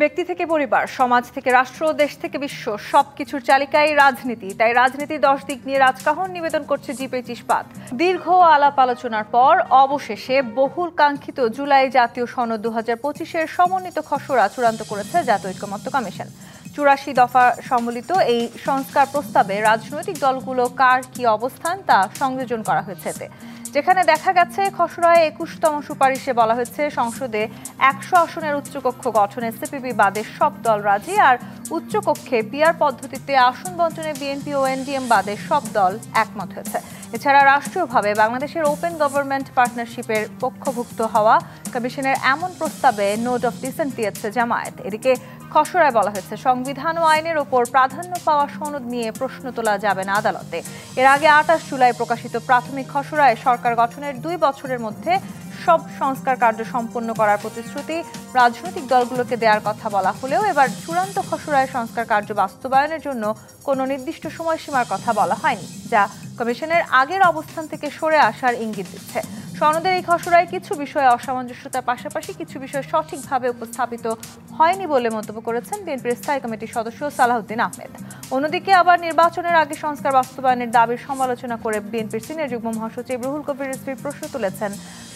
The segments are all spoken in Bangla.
ব্যক্তি থেকে পরিবার, সমাজ থেকে রাষ্ট্র, দেশ থেকে বিশ্ব সবকিছুর চালিকাই রাজনীতি। তাই রাজনীতির 10 দিক নিয়ে রাজকাহন নিবেদন করছে জি25 ইস্পাত। দীর্ঘ আলাপ আলোচনার পর অবশেষে বহুল কাঙ্ক্ষিত জুলাই জাতীয় সনদ 2025-এর সমন্বিত খসড়া চূড়ান্ত করেছে জাতীয় ঐকমত্য কমিশন। 84 দফা সম্বলিত এই সংস্কার প্রস্তাবে রাজনৈতিক দলগুলো কার কি অবস্থান তা সংযোজন করা হয়েছে এতে। যেখানে দেখা গেছে খসড়ায় 21তম সুপারিশে বলা হয়েছে সংসদে 100 আসনের উচ্চকক্ষ গঠনে সিপিবি বাদে সব দল রাজি, আর উচ্চকক্ষে পিআর পদ্ধতিতে আসন বণ্টনে বিএনপি ও এনডিএম বাদে সব দল একমত হয়েছে। এছাড়া রাষ্ট্রীয়ভাবে বাংলাদেশের ওপেন গভর্নমেন্ট পার্টনারশিপের পক্ষভুক্ত হওয়া কমিশনের এমন প্রস্তাবে নোট অফ ডিসেন্ট দিয়েছে জামায়াত। এদিকে খসড়ায় বলা হয়েছে সংবিধান ও আইনের ওপর প্রাধান্য পাওয়া সনদ নিয়ে প্রশ্ন তোলা যাবে না আদালতে। এর আগে 28 জুলাই প্রকাশিত প্রাথমিক খসড়ায় সরকার গঠনের 2 বছরের মধ্যে সব সংস্কার কার্য সম্পন্ন করার প্রতিশ্রুতি রাজনৈতিক দলগুলোকে দেওয়ার কথা বলা হলেও এবার চূড়ান্ত খসড়ায় সংস্কার কার্য বাস্তবায়নের জন্য কোনো নির্দিষ্ট সময়সীমার কথা বলা হয়নি, যা কমিশনের আগের অবস্থান থেকে সরে আসার ইঙ্গিত দিচ্ছে। সনদের এই খসড়ায় কিছু বিষয়ে অসামঞ্জস্যতার পাশাপাশি কিছু বিষয় সঠিকভাবে উপস্থাপিত হয়নি বলে মন্তব্য করেছেন বিএনপির স্থায়ী কমিটির সদস্য সালাউদ্দিন আহমেদ। অন্যদিকে আবার নির্বাচনের আগে সংস্কার বাস্তবায়নের দাবির সমালোচনা করে বিএনপির সিনিয়র যুগ্ম মহাসচিব রুহুল কবির রিজভীর প্রশ্ন তুলেছেন,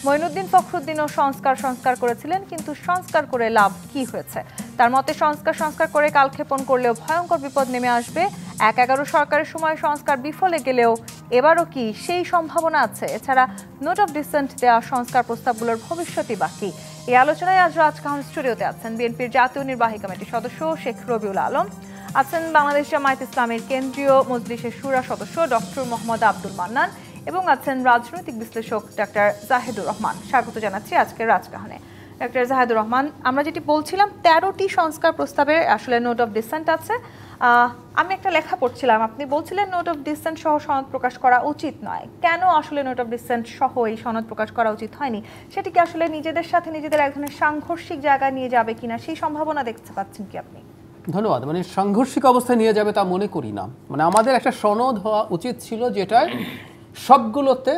মঈনুদ্দিন ফখরুদ্দিনও সংস্কার করেছিলেন, কিন্তু সংস্কার করে লাভ কি হয়েছে? তার মতে সংস্কার করে কালক্ষেপণ করলেও ভয়ঙ্কর বিপদ নেমে আসবে। 11 সরকারের সময় সংস্কার বিফলে গেলেও এবারও কি সেই সম্ভাবনা আছে? এছাড়া নোট অফ ডিসেন্ট দেওয়া সংস্কার প্রস্তাবগুলোর ভবিষ্যৎই বাকি। এই আলোচনায় আজ রাজকাহন স্টুডিওতে আছেন বিএনপির জাতীয় নির্বাহী কমিটির সদস্য শেখ রবিউল আলম, আছেন বাংলাদেশ জামায়াত ইসলামের কেন্দ্রীয় মজলিসের শুরা সদস্য ডক্টর মোহাম্মদ আব্দুল মান্নান এবং আছেন রাজনৈতিক বিশ্লেষক ডাক্তার জাহেদুর রহমান। স্বাগত জানাচ্ছি আজকের রাজকাহনে। ডাক্তার জাহেদুর রহমান, আমরা যেটি বলছিলাম 13টি সংস্কার প্রস্তাবে আসলে নোট অফ ডিসেন্ট আছে। আমি একটা লেখা পড়ছিলাম, আপনি বলছিলেন নোট অফ ডিসেন্ট সহ সনদ প্রকাশ করা উচিত নয়। কেন আসলে নোট অফ ডিসেন্ট সহ এই সনদ প্রকাশ করা উচিত হয়নি? সেটি কি আসলে নিজেদের সাথে নিজেদের এক ধরনের সাংঘর্ষিক জায়গায় নিয়ে যাবে কিনা সেই সম্ভাবনা দেখতে পাচ্ছেন কি আপনি? ধন্যবাদ। সাংঘর্ষিক অবস্থায় নিয়ে যাবে তা মনে করি না। আমাদের একটা সনদ হওয়া উচিত ছিল যেটায় সবগুলোতে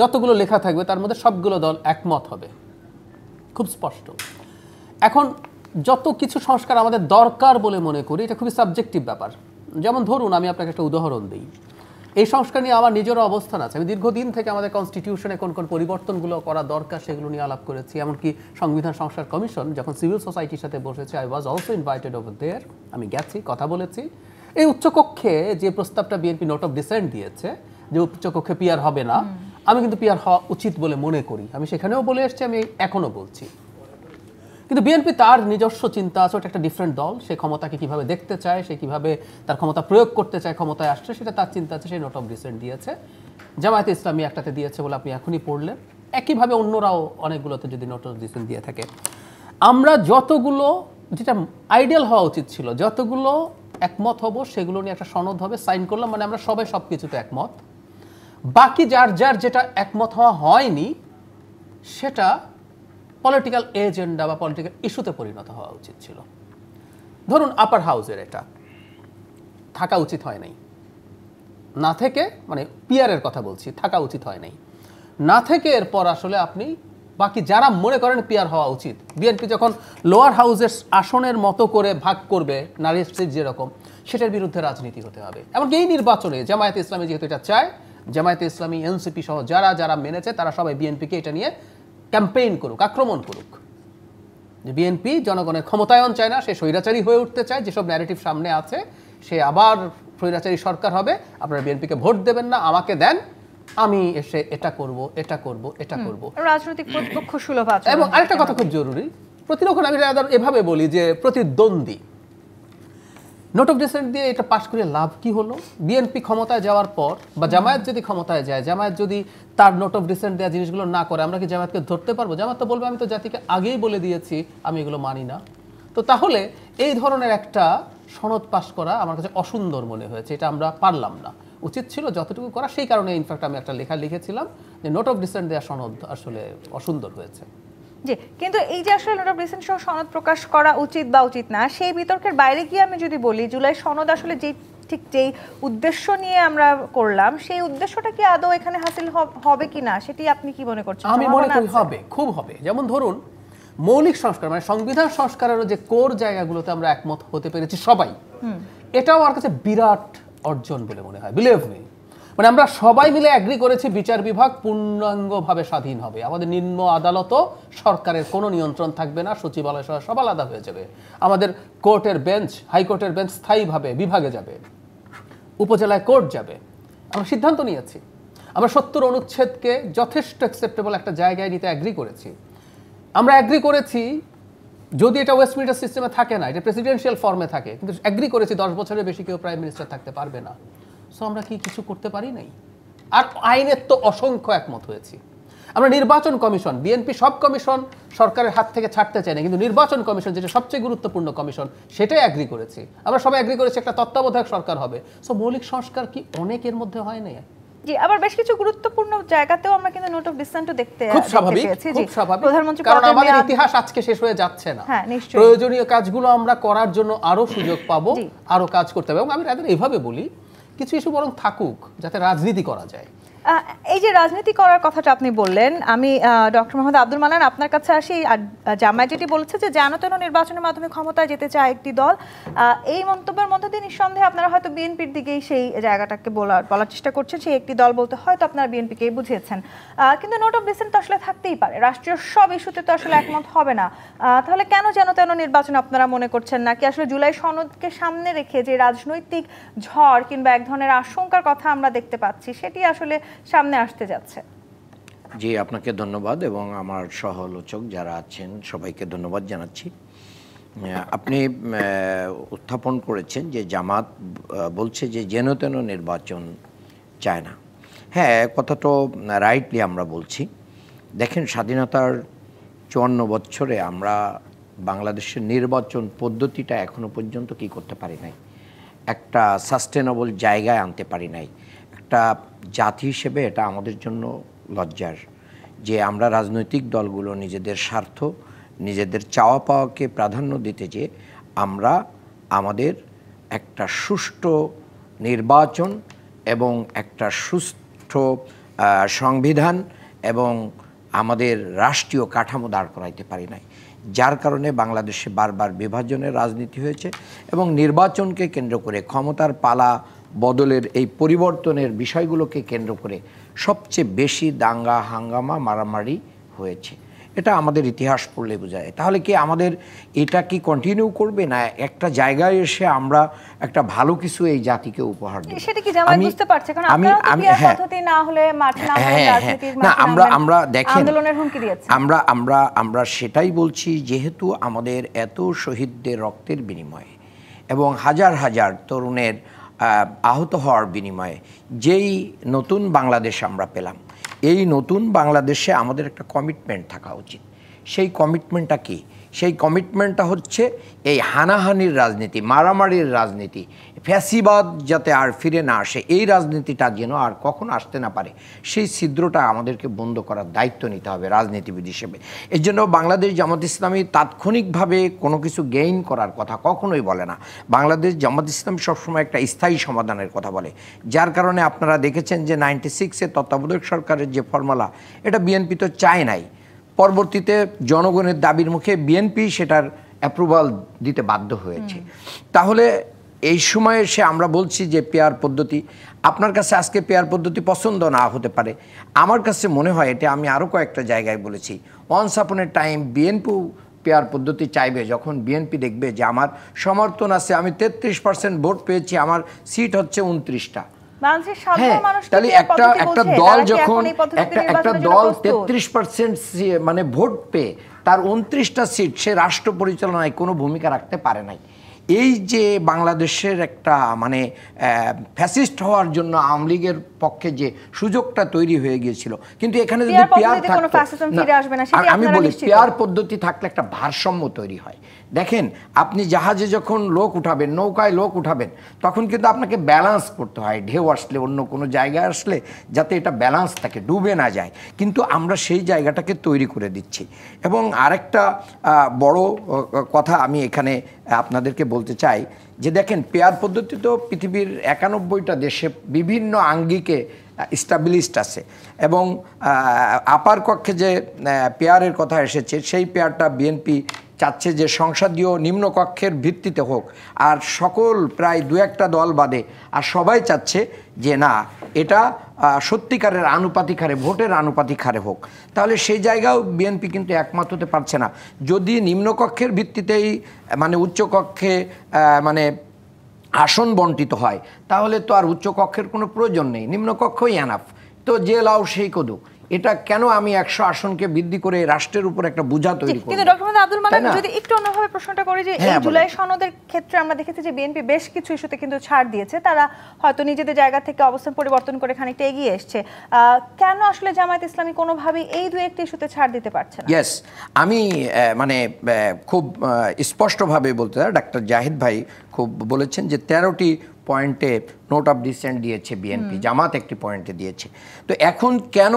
যতগুলো লেখা থাকবে তার মধ্যে সবগুলো দল একমত হবে, খুব স্পষ্ট। এখন যত কিছু সংস্কার আমাদের দরকার বলে মনে করি, এটা খুবই সাবজেক্টিভ ব্যাপার। যেমন ধরুন, আমি আপনাকে একটা উদাহরণ দিই। এই সংস্কার নিয়ে আমার নিজেরও অবস্থান আছে। আমি দীর্ঘদিন থেকে আমাদের কনস্টিটিউশনে কোন কোন পরিবর্তনগুলো করা দরকার সেগুলো নিয়ে আলাপ করেছি। এমনকি সংবিধান সংস্কার কমিশন যখন সিভিল সোসাইটির সাথে বসেছে, I was also invited over there. আমি গেছি, কথা বলেছি। এই উচ্চকক্ষে যে প্রস্তাবটা বিএনপি নোট অফ ডিসেন্ট দিয়েছে যে উচ্চকক্ষে পিআর হবে না, আমি কিন্তু পিআর হওয়া উচিত বলে মনে করি। আমি সেখানেও বলে এসেছি, আমি এখনো বলছি। কিন্তু বিএনপি তার নিজস্ব চিন্তা আছে, ওটা একটা ডিফারেন্ট দল। সে ক্ষমতাকে কিভাবে দেখতে চায়, সে কিভাবে তার ক্ষমতা প্রয়োগ করতে চায়, ক্ষমতায় আসছে, সেটা তার চিন্তা আছে। সেই নোট অফ ডিসেন্ট দিয়েছে। জামায়াতে ইসলামী একটাতে দিয়েছে বলে আপনি এখনই পড়লেন। একইভাবে অন্যরাও অনেকগুলোতে যদি নোট অফ ডিসেন্ট দিয়ে থাকে, আমরা যতগুলো, যেটা আইডিয়াল হওয়া উচিত ছিল, যতগুলো একমত হব সেগুলো নিয়ে একটা সনদ হবে, সাইন করলাম, আমরা সবাই সব কিছুতে একমত। বাকি যার যার যেটা একমত হওয়া হয়নি সেটা পলিটিক্যাল এজেন্ডা বা পলিটিক্যাল ইস্যুতে পরিণত হওয়া উচিত ছিল। ধরুন আপার হাউসের এটা থাকা উচিত হয় নাই, না থেকে, পিআরের কথা বলছি, থাকা উচিত হয় নাই, না থেকে এরপর আসলে আপনি বাকি যারা মনে করেন পিআর হওয়া উচিত, বিএনপি যখন লোয়ার হাউসের আসনের মতো করে ভাগ করবে নারী স্ট্রিট যেরকম, সেটার বিরুদ্ধে রাজনীতি হতে হবে। এমনকি এই নির্বাচনে জামায়াতে ইসলামী যেহেতু এটা চায়, জামায়াতে ইসলামী, এনসিপি সহ যারা যারা মেনেছে তারা সবাই বিএনপিকে এটা নিয়ে ক্যাম্পেইন করুক, আক্রমণ করুক, যে বিএনপি জনগণের ক্ষমতায়ন চায় না, সে স্বৈরাচারী হয়ে উঠতে চায়। যেসব ন্যারেটিভ সামনে আছে, সে আবার স্বৈরাচারী সরকার হবে, আপনারা বিএনপিকে ভোট দেবেন না, আমাকে দেন, আমি এসে এটা করব, এটা করব, এটা করব। রাজনৈতিক প্রতিপক্ষ সুলভ আচরণ। এবং আরেকটা কথা খুব জরুরি, প্রতিরক্ষণ আমি এভাবে বলি যে প্রতিদ্বন্দ্বী নোট অফ ডিসেন্ট দিয়ে এটা পাশ করে লাভ কি হলো? বিএনপি ক্ষমতায় যাওয়ার পর বা জামায়াত যদি ক্ষমতায় যায়, জামায়াত যদি তার নোট অফ ডিসেন্ট দেওয়া জিনিসগুলো না করে, আমরা কি জামায়াতকে ধরতে পারবো? জামায়াত তো বলবে আমি তো জাতিকে আগেই বলে দিয়েছি আমি এগুলো মানি না। তো তাহলে এই ধরনের একটা সনদ পাশ করা আমার কাছে অসুন্দর মনে হয়েছে। এটা আমরা পারলাম না, উচিত ছিল যতটুকু করা। সেই কারণে ইনফ্যাক্ট আমি একটা লেখা লিখেছিলাম যে নোট অফ ডিসেন্ট দেওয়া সনদ আসলে অসুন্দর হয়েছে। জি, কিন্তু এই যে আসলে নোট অফ ডিসেন্ট সহ সনদ প্রকাশ করা উচিত বা উচিত না, সেই বিতর্কের বাইরে গিয়ে আমি যদি বলি, জুলাই সনদ আসলে যেই উদ্দেশ্য নিয়ে আমরা করলাম, সেই উদ্দেশ্যটা কি আদৌ এখানে হাসিল হবে কিনা, সেটি আপনি কি মনে করছেন? আমি মনে করি হবে, খুব হবে। যেমন ধরুন মৌলিক সংস্কার মানে সংবিধান সংস্কারেরও যে কোর জায়গাগুলোতে আমরা একমত হতে পেরেছি সবাই, এটাও আমার কাছে বিরাট অর্জন বলে মনে হয়। বিলিভ মি, মানে আমরা সবাই মিলে অ্যাগ্রি করেছি বিচার বিভাগ পূর্ণাঙ্গভাবে স্বাধীন হবে, আমাদের নিম্ন আদালতও সরকারের কোনো নিয়ন্ত্রণ থাকবে না, সচিবালয় সহ সব আলাদা হয়ে যাবে, আমাদের কোর্টের বেঞ্চ, হাইকোর্টের বেঞ্চ স্থায়ীভাবে বিভাগে যাবে, উপজেলায় কোর্ট যাবে। আমরা সিদ্ধান্ত নিয়েছি, আমরা 70 অনুচ্ছেদকে যথেষ্ট অ্যাকসেপ্টেবল একটা জায়গায় নিতে অ্যাগ্রি করেছি। আমরা অ্যাগ্রি করেছি যদি এটা ওয়েস্টমিনিস্টার সিস্টেমে থাকে না, এটা প্রেসিডেন্সিয়াল ফর্মে থাকে, কিন্তু অ্যাগ্রি করেছি 10 বছরের বেশি কেউ প্রাইম মিনিস্টার থাকতে পারবে না। সো আমরা কি কিছু করতে পারি নাই? আর আইনের তো অসংখ্য একমত হয়েছি। আমরা নির্বাচন কমিশন, বিএনপি সব কমিশন সরকারের হাত থেকে ছাড়তে চাই না, কিন্তু নির্বাচন কমিশন যেটা সবচেয়ে গুরুত্বপূর্ণ কমিশন সেটাই অ্যাগ্রি করেছি। আমরা সবাই অ্যাগ্রি করেছি একটা তত্ত্বাবধায়ক সরকার হবে। সো মৌলিক সংস্কার কি অনেকের মধ্যে হয় নাই? জি, আবার বেশ কিছু গুরুত্বপূর্ণ জায়গাতেও আমরা কিন্তু নোট অফ ডিসেন্টও দেখতে খুব স্বাভাবিক, খুব স্বাভাবিক, কারণ আমাদের ইতিহাস আজকে শেষ হয়ে যাচ্ছে না। প্রয়োজনীয় কাজগুলো আমরা করার জন্য আরো সুযোগ পাবো, আরো কাজ করতে হবে। এবং আমি তাদের এইভাবে বলি, কিছু ইস্যু বরং থাকুক যাতে রাজনীতি করা যায়। এই যে রাজনীতি করার কথাটা আপনি বললেন, আমি ডক্টর মোহাম্মদ আব্দুল মান্নান আপনার কাছে আসি। জামায়াত যেটি বলেছে যে যেন তেন নির্বাচনের মাধ্যমে ক্ষমতায় যেতে চায় একটি দল, এই মন্তব্যের মধ্যে দিয়ে নিঃসন্দেহে আপনারা হয়তো বিএনপির দিকেই সেই জায়গাটাকে বলার চেষ্টা করছেন। সেই একটি দল বলতে হয়তো আপনারা বিএনপিকেই বুঝিয়েছেন, কিন্তু নোট অফ ডিসেন্ট তো আসলে থাকতেই পারে, রাষ্ট্রীয় সব ইস্যুতে তো আসলে একমত হবে না। তাহলে কেন যেন তেন নির্বাচন আপনারা মনে করছেন নাকি আসলে জুলাই সনদকে সামনে রেখে যে রাজনৈতিক ঝড় কিংবা এক ধরনের আশঙ্কার কথা আমরা দেখতে পাচ্ছি সেটি আসলে সামনে আসতে যাচ্ছে? জি, আপনাকে ধন্যবাদ এবং আমার সহআলোচক যারা আছেন সবাইকে ধন্যবাদ জানাচ্ছি। আপনি উত্থাপন করেছেন যে জামাত বলছে যে যেন তেন নির্বাচন চায় না। হ্যাঁ, কথা তো রাইটলি আমরা বলছি। দেখেন, স্বাধীনতার 54 বছরে আমরা বাংলাদেশের নির্বাচন পদ্ধতিটা এখনো পর্যন্ত কি করতে পারি নাই, একটা সাস্টেনেবল জায়গায় আনতে পারি নাই। একটা জাতি হিসেবে এটা আমাদের জন্য লজ্জার যে আমরা রাজনৈতিক দলগুলো নিজেদের স্বার্থ, নিজেদের চাওয়া পাওয়াকে প্রাধান্য দিতে যে আমরা আমাদের একটা সুষ্ঠু নির্বাচন এবং একটা সুষ্ঠু সংবিধান এবং আমাদের রাষ্ট্রীয় কাঠামো দাঁড় করাইতে পারি নাই, যার কারণে বাংলাদেশে বারবার বিভাজনের রাজনীতি হয়েছে এবং নির্বাচনকে কেন্দ্র করে ক্ষমতার পালা বদলের এই পরিবর্তনের বিষয়গুলোকে কেন্দ্র করে সবচেয়ে বেশি দাঙ্গা হাঙ্গামা মারামারি হয়েছে। এটা আমাদের ইতিহাস পড়লে বোঝা যায়। তাহলে কি আমাদের এটা কি কন্টিনিউ করবে, না একটা জায়গায় এসে আমরা একটা ভালো কিছু এই জাতিকে উপহার দেব? সেটা কি জামায়াত বুঝতে পারছে? কারণ আপনারা তো বিয়ার পদ্ধতি না হলে মাঠে নামবেন, রাজনীতির মাঠে নামবেন, আমরা দেখেন আন্দোলনের হুমকি দিয়েছে। আমরা সেটাই বলছি, যেহেতু আমাদের এত শহীদদের রক্তের বিনিময়ে এবং হাজার হাজার তরুণের আহত হওয়ার বিনিময়ে যেই নতুন বাংলাদেশ আমরা পেলাম, এই নতুন বাংলাদেশে আমাদের একটা কমিটমেন্ট থাকা উচিত। সেই কমিটমেন্টটা কি? সেই কমিটমেন্টটা হচ্ছে এই হানাহানির রাজনীতি, মারামারির রাজনীতি, ফ্যাসিবাদ যাতে আর ফিরে না আসে, এই রাজনীতিটা যেন আর কখনো আসতে না পারে, সেই ছিদ্রটা আমাদেরকে বন্ধ করার দায়িত্ব নিতে হবে রাজনীতিবিদ হিসেবে। এর জন্য বাংলাদেশ জামাত ইসলামী তাৎক্ষণিকভাবে কোনো কিছু গেইন করার কথা কখনোই বলে না। বাংলাদেশ জামাত ইসলামী সবসময় একটা স্থায়ী সমাধানের কথা বলে, যার কারণে আপনারা দেখেছেন যে 96-এ তত্ত্বাবধায়ক সরকারের যে ফর্মুলা, এটা বিএনপি তো চায় নাই। পরবর্তীতে জনগণের দাবির মুখে বিএনপি সেটার অ্যাপ্রুভাল দিতে বাধ্য হয়েছে। তাহলে এই সময়ে এসে আমরা বলছি যে পেয়ার পদ্ধতি, আপনার কাছে আজকে পেয়ার পদ্ধতি পছন্দ না হতে পারে, আমার কাছে মনে হয় এটা আমি আরও কয়েকটা জায়গায় বলেছি, ওয়ান্স আপন এ টাইম বিএনপিও পেয়ার পদ্ধতি চাইবে যখন বিএনপি দেখবে যে আমার সমর্থন আছে, আমি 33% ভোট পেয়েছি, আমার সিট হচ্ছে 29টা। তাহলে একটা দল যখন একটা দল 33% মানে ভোট পেয়ে তার 29টা সিট সে রাষ্ট্র পরিচালনায় কোনো ভূমিকা রাখতে পারে নাই। এই যে বাংলাদেশের একটা মানে ফ্যাসিস্ট হওয়ার জন্য আওয়ামী লীগের পক্ষে যে সুযোগটা তৈরি হয়ে গিয়েছিল, কিন্তু এখানে যদি পেয়ার থাকতো, আমি বলি পেয়ার পদ্ধতি থাকলে একটা ভারসাম্য তৈরি হয়। দেখেন, আপনি জাহাজে যখন লোক উঠাবেন, নৌকায় লোক উঠাবেন, তখন কিন্তু আপনাকে ব্যালেন্স করতে হয়, ঢেউ আসলে অন্য কোনো জায়গায় আসলে যাতে এটা ব্যালেন্স থাকে, ডুবে না যায়। কিন্তু আমরা সেই জায়গাটাকে তৈরি করে দিচ্ছি। এবং আরেকটা বড় কথা আমি এখানে আপনাদেরকে বলতে চাই যে দেখেন, পেয়ার পদ্ধতি তো পৃথিবীর 91টা দেশে বিভিন্ন আঙ্গিকে স্টাবলিশড আছে এবং আপার কক্ষে যে পেয়ারের কথা এসেছে সেই পেয়ারটা বিএনপি চাচ্ছে যে সংসদীয় নিম্নকক্ষের ভিত্তিতে হোক, আর সকল প্রায় 2-1টা দল বাদে আর সবাই চাচ্ছে যে না এটা সত্যিকারের আনুপাতিক হারে, ভোটের আনুপাতিক হারে হোক। তাহলে সেই জায়গাও বিএনপি কিন্তু একমত হতে পারছে না। যদি নিম্নকক্ষের ভিত্তিতেই মানে উচ্চকক্ষে মানে আসন বন্টিত হয় তাহলে তো আর উচ্চকক্ষের কোনো প্রয়োজন নেই, নিম্নকক্ষই এনাফ। তো যে লাও সেই কদু, এটা কেন আমি 100 আসনকে বৃদ্ধি করে রাষ্ট্রের উপর একটা বোঝা তৈরি করব? কিন্তু ডক্টর মোহাম্মদ আব্দুল মান্নান, যদি একটু অন্যভাবে প্রশ্নটা করি যে এই জুলাই সনদের ক্ষেত্রে আমরা দেখেছি যে বিএনপি বেশ কিছু ইস্যুতে কিন্তু ছাড় দিয়েছে, তারা হয়তো নিজেদের জায়গা থেকে অবস্থান পরিবর্তন করে খানিকটা এগিয়ে এসছে। কেন আসলে জামায়াত ইসলামী কোনোভাবেই এই 2-1টি ইস্যুতে ছাড় দিতে পারছে না? ইয়েস, আমি মানে খুব স্পষ্টভাবে বলতে চাই, ডাক্তার জাহিদ ভাই খুব বলেছেন যে 13টি পয়েন্টে নোট অফ ডিসেন্ট দিয়েছে বিএনপি, জামাত একটি পয়েন্টে দিয়েছে। তো এখন কেন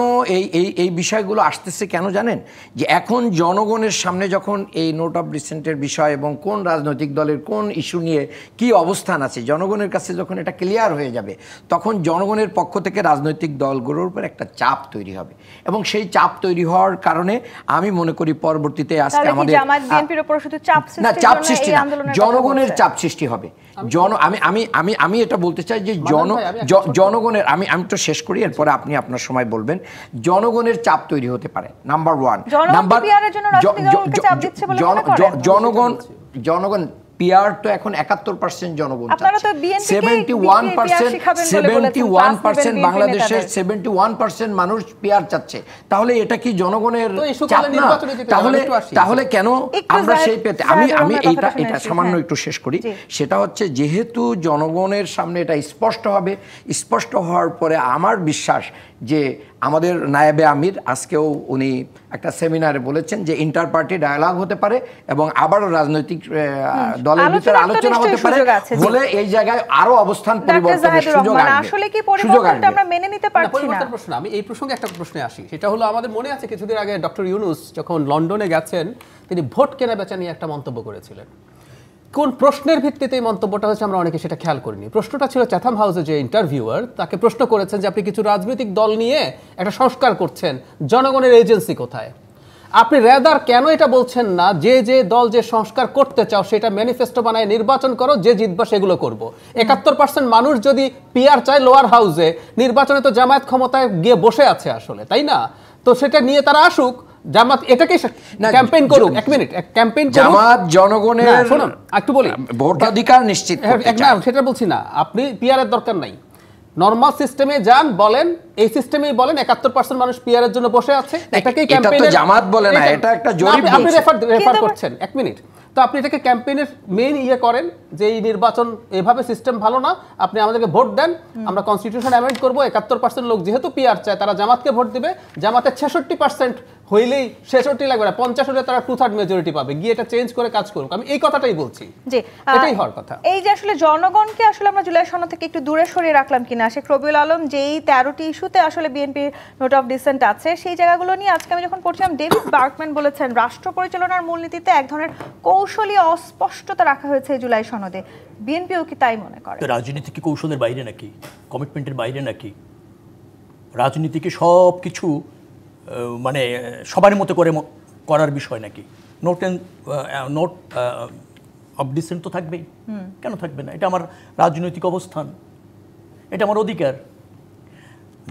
এই বিষয়গুলো আসতেছে কেন জানেন? যে এখন জনগণের সামনে যখন এই নোট অফ ডিসেন্টের বিষয় এবং কোন রাজনৈতিক দলের কোন ইস্যু নিয়ে কি অবস্থান আছে জনগণের কাছে যখন এটা ক্লিয়ার হয়ে যাবে, তখন জনগণের পক্ষ থেকে রাজনৈতিক দলগুলোর উপর একটা চাপ তৈরি হবে এবং সেই চাপ তৈরি হওয়ার কারণে আমি মনে করি পরবর্তীতে আজকে আমাদের সৃষ্টি না, জনগণের চাপ সৃষ্টি হবে। আমি এটা বলতে চাই যে জনগণের, আমি তো শেষ করি, এরপরে আপনি আপনার সময় বলবেন। জনগণের চাপ তৈরি হতে পারে, নাম্বার 1। জনগণ পিআর তো এখন 71% জনগণ, 71% বাংলাদেশের 71% মানুষ পিআর চাচ্ছে। তাহলে এটা কি জনগণের চাপ না? তাহলে কেন আমরা সেই পেতে আমি এটা সামান্য একটু শেষ করি। সেটা হচ্ছে যেহেতু জনগণের সামনে এটা স্পষ্ট হবে, স্পষ্ট হওয়ার পরে আমার বিশ্বাস যে আমাদের নায়েবে আমির আজকেও উনি একটা সেমিনারে বলেছেন যে ইন্টার পার্টি ডায়ালগ হতে পারে এবং আবারও রাজনৈতিক দলের ভিতরে আলোচনা হতে পারে, বলে এই জায়গায় আরো অবস্থান পরিবর্তনের সুযোগ আসবে। আসলে কি পরিবর্তনটা আমরা মেনে নিতে পারছি না? প্রশ্ন, আমি এই প্রসঙ্গে একটা প্রশ্নে আসি। সেটা হলো, আমাদের মনে আছে কিছুদিন আগে ডক্টর ইউনূস যখন লন্ডনে গেছেন, তিনি ভোট কেনা বেচা নিয়ে একটা মন্তব্য করেছিলেন। কোন প্রশ্নের ভিত্তিতে এই মন্তব্যটা হচ্ছে আমরা অনেকে সেটা খেয়াল করিনি। প্রশ্নটা ছিল চ্যাথাম হাউসে যে ইন্টারভিউয়ার তাকে প্রশ্ন করেছেন যে আপনি কিছু রাজনৈতিক দল নিয়ে একটা সংস্কার করছেন, জনগণের এজেন্সি কোথায়? আপনি রেদার কেন এটা বলছেন না যে দল যে সংস্কার করতে চাও সেটা ম্যানিফেস্টো বানায় নির্বাচন করো, যে জিতবা সেগুলো করব। 71% মানুষ যদি পিআর চায় লোয়ার হাউসে, নির্বাচনে তো জামায়াত ক্ষমতায় গিয়ে বসে আছে আসলে, তাই না? তো সেটা নিয়ে তারা আসুক, জামাত এটাকে ক্যাম্পেইন করুক। এক মিনিট, ক্যাম্পেইন করুক, জামাত জনগণের, শুনুন একটু বলি, ভোটাধিকার নিশ্চিত করতে চায়। সেটা বলছি না, আপনি পিআর এর দরকার নাই, নরমাল সিস্টেমে যান, বলেন এই সিস্টেমেই বলেন 71% মানুষ পিআর এর জন্য বসে আছে, এটাকেই ক্যাম্পেইন। এটা তো জামাত বলে না, এটা একটা জরিপ বলছে। আপনি রেফার করছেন, এক মিনিট। তো আপনি এটাকে ক্যাম্পেইনের মেইন করেন যে এই নির্বাচন এভাবে সিস্টেম ভালো না, আপনি আমাদেরকে ভোট দেন, আমরা কনস্টিটিউশন অ্যামেন্ড করব। 71% লোক যেহেতু পিআর চায় তারা জামাতকে ভোট দিবে, জামাতের 66% হইলেই 66 লাগবে না, 50 হলে তারা 2/3 মেজরিটি পাবে, গিয়ে এটা চেঞ্জ করে কাজ করুক। আমি এই কথাটাই বলছি, এটাই হওয়ার কথা। এই যে আসলে জনগণকে আসলে আমরা জুলাই সনদ থেকে একটু দূরে সরিয়ে রাখলাম কিনা, শেখ রবিউল আলম যেই 13টি ইস্যুতে আসলে বিএনপির নোট অফ ডিসেন্ট আছে, সেই জায়গাগুলো নিয়ে আজকে আমি যখন পড়ছিলাম, ডেভিড বার্কম্যান বলেছেন রাষ্ট্র পরিচালনার মূলনীতিতে এক ধরনের কৌশলী অস্পষ্টতা রাখা হয়েছে জুলাই সনদে। বিএনপিও কি তাই মনে করে? রাজনীতি কি কৌশলের বাইরে নাকি, কমিটমেন্টের বাইরে নাকি? রাজনীতিকে সব কিছু মানে সবার মতো করে করার বিষয় নাকি? নোট অফ ডিসেন্ট তো থাকবেই, কেন থাকবে না? এটা আমার রাজনৈতিক অবস্থান, এটা আমার অধিকার।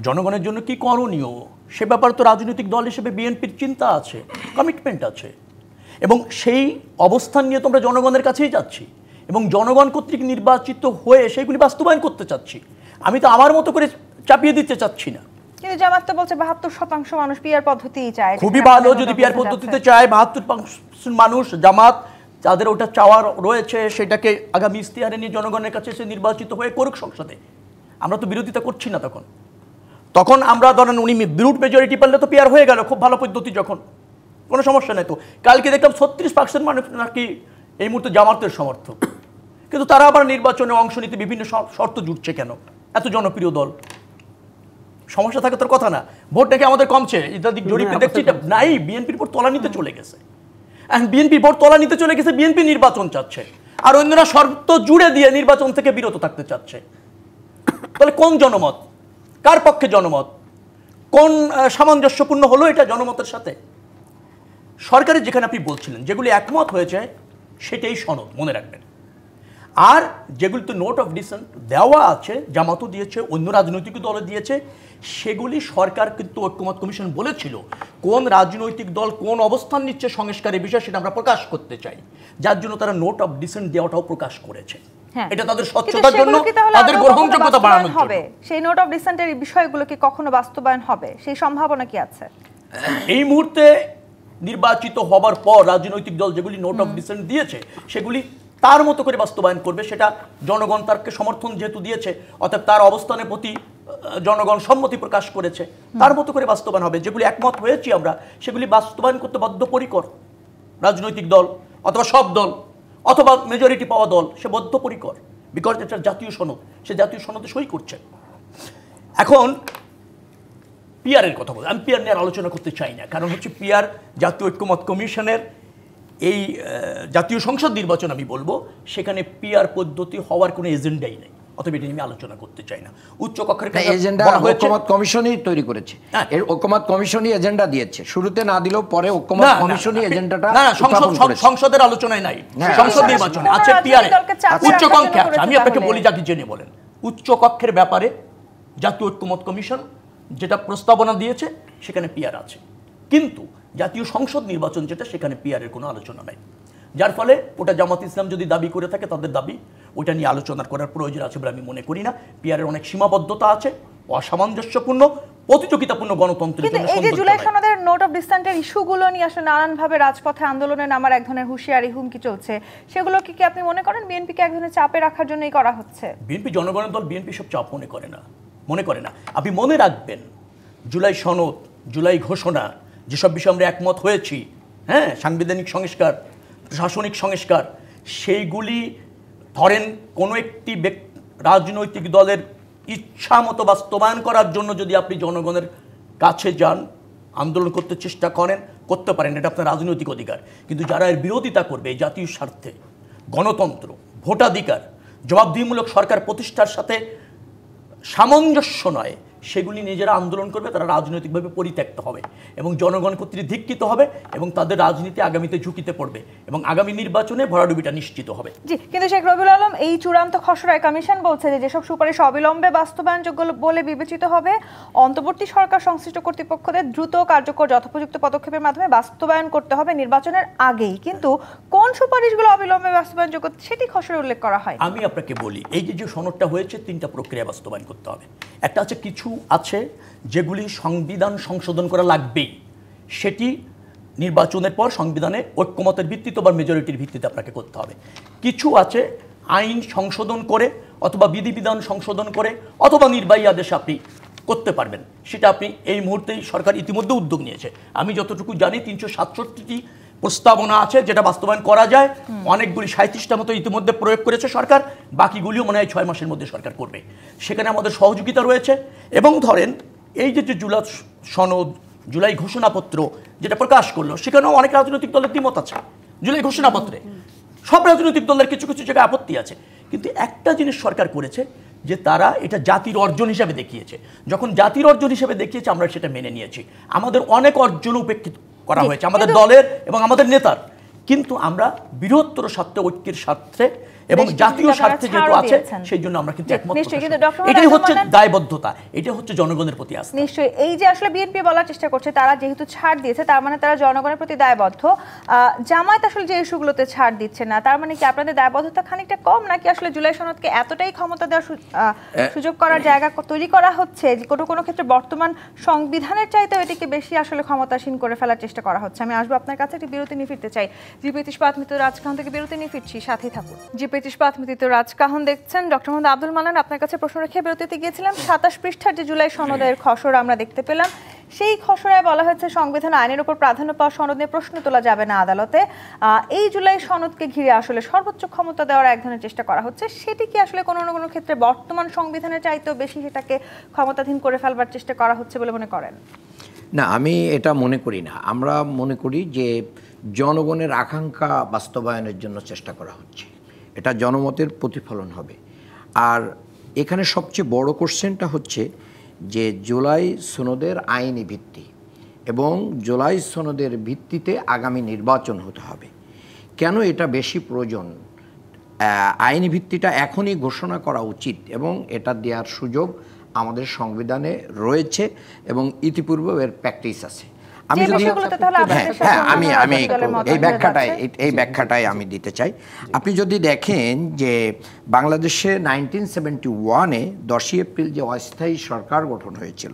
জনগণের জন্য কি করণীয় সে ব্যাপারে তো রাজনৈতিক দল হিসেবে বিএনপির চিন্তা আছে, কমিটমেন্ট আছে, এবং সেই অবস্থান নিয়ে তোমরা জনগণের কাছেই যাচ্ছি এবং জনগণ কর্তৃক নির্বাচিত হয়ে সেগুলি বাস্তবায়ন করতে চাচ্ছি। আমি তো আমার মতো করে চাপিয়ে দিতে চাচ্ছি না। কিন্তু জামাত তো বলছে 72% মানুষ পিআর পদ্ধতিই চায়। খুবই ভালো, যদি পিআর পদ্ধতিতে চায় 72% মানুষ, জামাত যাদের ওটা চাওয়ার রয়েছে সেটাকে আগামী ইস্তিহারে নিয়ে জনগণের কাছে এসে নির্বাচিত হয়ে করুক সংসদে। আমরা তো বিরোধিতা করছি না। তখন আমরা ধরেন উনি বিরুট মেজরিটি পারলে তো পিআর হয়ে গেল, খুব ভালো পদ্ধতি, যখন কোনো সমস্যা নেই। তো কালকে দেখলাম 36% মানুষ নাকি এই মুহূর্তে জামাতের সমর্থক, কিন্তু তারা আবার নির্বাচনে অংশ নিতে বিভিন্ন শর্ত জুটছে কেন? এত জনপ্রিয় দল, সমস্যা থাকে তোর কথা না। ভোট নাকি আমাদের কমছে, ইত্যাদি জরিপে দেখছি নাই, বিএনপির ভোট তলানিতে চলে গেছে। বিএনপি ভোট তলানিতে চলে গেছে, বিএনপি নির্বাচন চাচ্ছে, আর অন্যরা শর্ত জুড়ে দিয়ে নির্বাচন থেকে বিরত থাকতে চাচ্ছে। তাহলে কোন জনমত? কার পক্ষে জনমত, কোন সামঞ্জস্যপূর্ণ হলো এটা জনমতের সাথে? সরকারের যেখানে আপনি বলছিলেন যেগুলি একমত হয়েছে সেটাই সনদ, মনে রাখবেন। আর যেগুলিতে নোট অফ ডিসেন্ট দেওয়া আছে, জামাতও দিয়েছে, অন্য রাজনৈতিক দলও দিয়েছে, সেগুলি সরকার কিন্তু ঐক্যমত কমিশন বলেছিল কোন রাজনৈতিক দল কোন অবস্থান নিচ্ছে সংস্কারের বিষয়ে সেটা আমরা প্রকাশ করতে চাই, যার জন্য তারা নোট অফ ডিসেন্ট দেওয়াটাও প্রকাশ করেছে। এটা তাদের স্বচ্ছতার জন্য, তাদের গ্রহণযোগ্যতা বাড়ানোর জন্য। সেই নোট অফ ডিসেন্টের বিষয়গুলো কি কখনো বাস্তবায়ন হবে, সেই সম্ভাবনা কি আছে? এই মুহূর্তে নির্বাচিত হবার পর রাজনৈতিক দল যেগুলি নোট অফ ডিসেন্ট দিয়েছে সেগুলি তার মতো করে বাস্তবায়ন করবে, সেটা জনগণ তারকে সমর্থন যেহেতু দিয়েছে, অর্থাৎ তার অবস্থানের প্রতি জনগণ সম্মতি প্রকাশ করেছে, তার মতো করে বাস্তবায়ন হবে। যেগুলি একমত হয়েছি আমরা সেগুলি বাস্তবায়ন করতে বদ্ধপরিকর রাজনৈতিক দল অথবা সব দল অথবা মেজরিটি পাওয়া দল, সে বদ্ধপরিকর, বিকজ এটা জাতীয় সনদ, সে জাতীয় সনদে সই করছে। এখন পিআরের কথা বলবো, আমি পিআর নিয়ে আলোচনা করতে চাই না, কারণ হচ্ছে পিআর জাতীয় ঐক্যমত কমিশনের এই জাতীয় সংসদ নির্বাচন আমি বলবো, সেখানে পিআর পদ্ধতি হওয়ার কোনো এজেন্ডাই নেই, অতএব এটা আমি আলোচনা করতে চাই না। উচ্চ কক্ষের এজেন্ডা ঐক্যমত কমিশনই তৈরি করেছে, এর ঐক্যমত কমিশনই এজেন্ডা দিয়েছে, শুরুতে না দিলেও পরে ঐক্যমত কমিশনই এজেন্ডাটা সংসদের আলোচনায় নাই, সংসদ নির্বাচনে আছে পিআর উচ্চ কক্ষে আছে। আমি আপনাকে বলি যাকে জেনে বলেন, উচ্চ কক্ষের ব্যাপারে জাতীয় ঐক্যমত কমিশন যেটা প্রস্তাবনা দিয়েছে সেখানে পিআর আছে, কিন্তু জাতীয় সংসদ নির্বাচন যেটা, সেখানে পিআর এর কোনো আলোচনা নাই, যার ফলে ওটা জামাত ইসলাম যদি দাবি করে থাকে তাদের দাবি, ওটা নিয়ে আলোচনা করার প্রয়োজন আছে বলে আমি মনে করি না। পিআর এর অনেক সীমাবদ্ধতা আছে, অসামঞ্জস্যপূর্ণ, প্রতিযোগিতাপূর্ণ গণতন্ত্রের জন্য। এই যে জুলাই সনদের নোট অফ ডিসেন্টের ইস্যুগুলো নিয়ে আসলে নানানভাবে রাজপথে আন্দোলনে নামার এক ধরনের হুঁশিয়ারি হুমকি চলছে, সেগুলো কি আপনি মনে করেন বিএনপিকে এক ধরনের চাপে রাখার জন্যই করা হচ্ছে? বিএনপি জনগণের দল, বিএনপি সব চাপ মনে করে না। আপনি মনে রাখবেন জুলাই সনদ, জুলাই ঘোষণা, যেসব বিষয়ে আমরা একমত হয়েছি, হ্যাঁ, সাংবিধানিক সংস্কার, প্রশাসনিক সংস্কার, সেইগুলি ধরেন কোনো একটি রাজনৈতিক দলের ইচ্ছা মতো বাস্তবায়ন করার জন্য যদি আপনি জনগণের কাছে যান, আন্দোলন করতে চেষ্টা করেন, করতে পারেন, এটা আপনার রাজনৈতিক অধিকার। কিন্তু যারা এর বিরোধিতা করবে এই জাতীয় স্বার্থে, গণতন্ত্র, ভোটাধিকার, জবাবদিহিমূলক সরকার প্রতিষ্ঠার সাথে সামঞ্জস্য নয়, সেগুলি নিজেরা আন্দোলন করবে, তারা রাজনৈতিকভাবে পরিত্যক্ত হবে এবং জনগণ কর্তৃক ধিক্কিত হবে এবং তাদের রাজনীতি আগামীতে ঝুঁকিতে পড়বে এবং আগামী নির্বাচনে ভরাডুবিটা নিশ্চিত হবে। জি, কিন্তু শেখ রবিউল আলম, এই চূড়ান্ত খসড়ায় কমিশন বলছে যে যেসব সুপারিশ অবিলম্বে বাস্তবায়নযোগ্য বলে বিবেচিত হবে, অন্তর্বর্তী সরকার সংশ্লিষ্ট কর্তৃপক্ষদের দ্রুত কার্যকর যথোপযুক্ত পদক্ষেপের মাধ্যমে বাস্তবায়ন করতে হবে নির্বাচনের আগেই। কিন্তু কোন সুপারিশগুলো অবিলম্বে বাস্তবায়নযোগ্য সেটি খসড়ায় উল্লেখ করা হয়। আমি আপনাকে বলি, এই যে সনদটা হয়েছে, তিনটা প্রক্রিয়া বাস্তবায়ন করতে হবে। একটা আছে, কিছু আছে যেগুলি সংবিধান সংশোধন করা লাগবেই, সেটি নির্বাচনের পর সংবিধানে ঐক্যমতের ভিত্তিতে বা মেজরিটির ভিত্তিতে আপনাকে করতে হবে। কিছু আছে আইন সংশোধন করে অথবা বিধিবিধান সংশোধন করে অথবা নির্বাহী আদেশে আপনি করতে পারবেন, সেটা আপনি এই মুহূর্তেই সরকার ইতিমধ্যে উদ্যোগ নিয়েছে। আমি যতটুকু জানি 367টি প্রস্তাবনা আছে যেটা বাস্তবায়ন করা যায়, অনেকগুলি 37টা মতো ইতিমধ্যে প্রয়োগ করেছে সরকার, বাকিগুলিও মনে হয় 6 মাসের মধ্যে সরকার করবে। সেখানে আমাদের সহযোগিতা রয়েছে। এবং ধরেন এই যে জুলাই সনদ, জুলাই ঘোষণাপত্র যেটা প্রকাশ করলো, সেখানেও অনেক রাজনৈতিক দলের দ্বিমত আছে। জুলাই ঘোষণাপত্রে সব রাজনৈতিক দলের কিছু কিছু জায়গায় আপত্তি আছে, কিন্তু একটা জিনিস সরকার করেছে যে তারা এটা জাতির অর্জন হিসাবে দেখিয়েছে। যখন জাতির অর্জন হিসাবে দেখিয়েছে, আমরা সেটা মেনে নিয়েছি। আমাদের অনেক অর্জন উপেক্ষিত করা হয়েছে আমাদের দলের এবং আমাদের নেতার, কিন্তু আমরা বৃহত্তর স্বার্থে, ঐক্যের স্বার্থে এবং জাতীয় স্বার্থে যেহেতু আছে, সেই জন্য আমরা কিন্তু একমত। এটাই হচ্ছে দায়বদ্ধতা, এটা হচ্ছে জনগণের প্রতি আস্থা। নিশ্চয়ই এই যে আসলে বিএনপি বলার চেষ্টা করছে তারা যেহেতু ছাড় দিয়েছে, তার মানে তারা জনগণের প্রতি দায়বদ্ধ। জামায়াত আসলে যে ইস্যুগুলোতে ছাড় দিচ্ছে না, তার মানে কি আপনাদের দায়বদ্ধতা খানিকটা কম, নাকি আসলে জুলাই সনদকে এতটাই ক্ষমতা দেওয়ার সুযোগ করার জায়গা তৈরি করা হচ্ছে যে কোনো কোনো ক্ষেত্রে বর্তমান সংবিধানের চাইতে এটিকে বেশি আসলে ক্ষমতাসীন করে ফেলার চেষ্টা করা হচ্ছে? আমি আসবো আপনার কাছে, একটি বিরতি নিয়ে ফিরতে চাই। জিপি ইস্পাত মৃত্যু রাজকাহন থেকে বিরতি নিয়ে ফিরছি, সাথেই থাকুন। জিপি ইস্পাত মৃত্যু রাজকাহন দেখছেন। ডক্টর মোহাম্মদ আব্দুল মান্নান, আপনার কাছে প্রশ্ন রেখে বিরতিতে গিয়েছিলাম। 27 পৃষ্ঠার যে জুলাই সনদের খসড়া আমরা দেখতে পেলাম, সেই খসড়ায় বলা হয়েছে সংবিধান আইনের উপর প্রাধান্য পাওয়া সনদ নিয়ে প্রশ্ন তোলা যাবে না আদালতে। এই জুলাই সনদকে ঘিরে আসলে সর্বোচ্চ ক্ষমতা দেওয়ার এক ধরনের চেষ্টা করা হচ্ছে, সেটি কি আসলে কোনো না কোনো ক্ষেত্রে বর্তমান সংবিধানের চাইতেও বেশি সেটাকে ক্ষমতাধীন করে ফেলবার চেষ্টা করা হচ্ছে বলে মনে করেন? না, আমি এটা মনে করি না। আমরা মনে করি যে জনগণের আকাঙ্ক্ষা বাস্তবায়নের জন্য চেষ্টা করা হচ্ছে, এটা জনমতের প্রতিফলন হবে। আর এখানে সবচেয়ে বড় কোশ্চেনটা হচ্ছে যে জুলাই সনদের আইনি ভিত্তি এবং জুলাই সনদের ভিত্তিতে আগামী নির্বাচন হতে হবে। কেন এটা বেশি প্রয়োজন? আইনি ভিত্তিটা এখনই ঘোষণা করা উচিত এবং এটা দেওয়ার সুযোগ আমাদের সংবিধানে রয়েছে এবং ইতিপূর্বে এর প্র্যাকটিস আছে। আমি যদি এই ব্যাখ্যাটাই আমি দিতে চাই। আপনি যদি দেখেন যে বাংলাদেশে 1971-এ 10ই এপ্রিল যে অস্থায়ী সরকার গঠন হয়েছিল,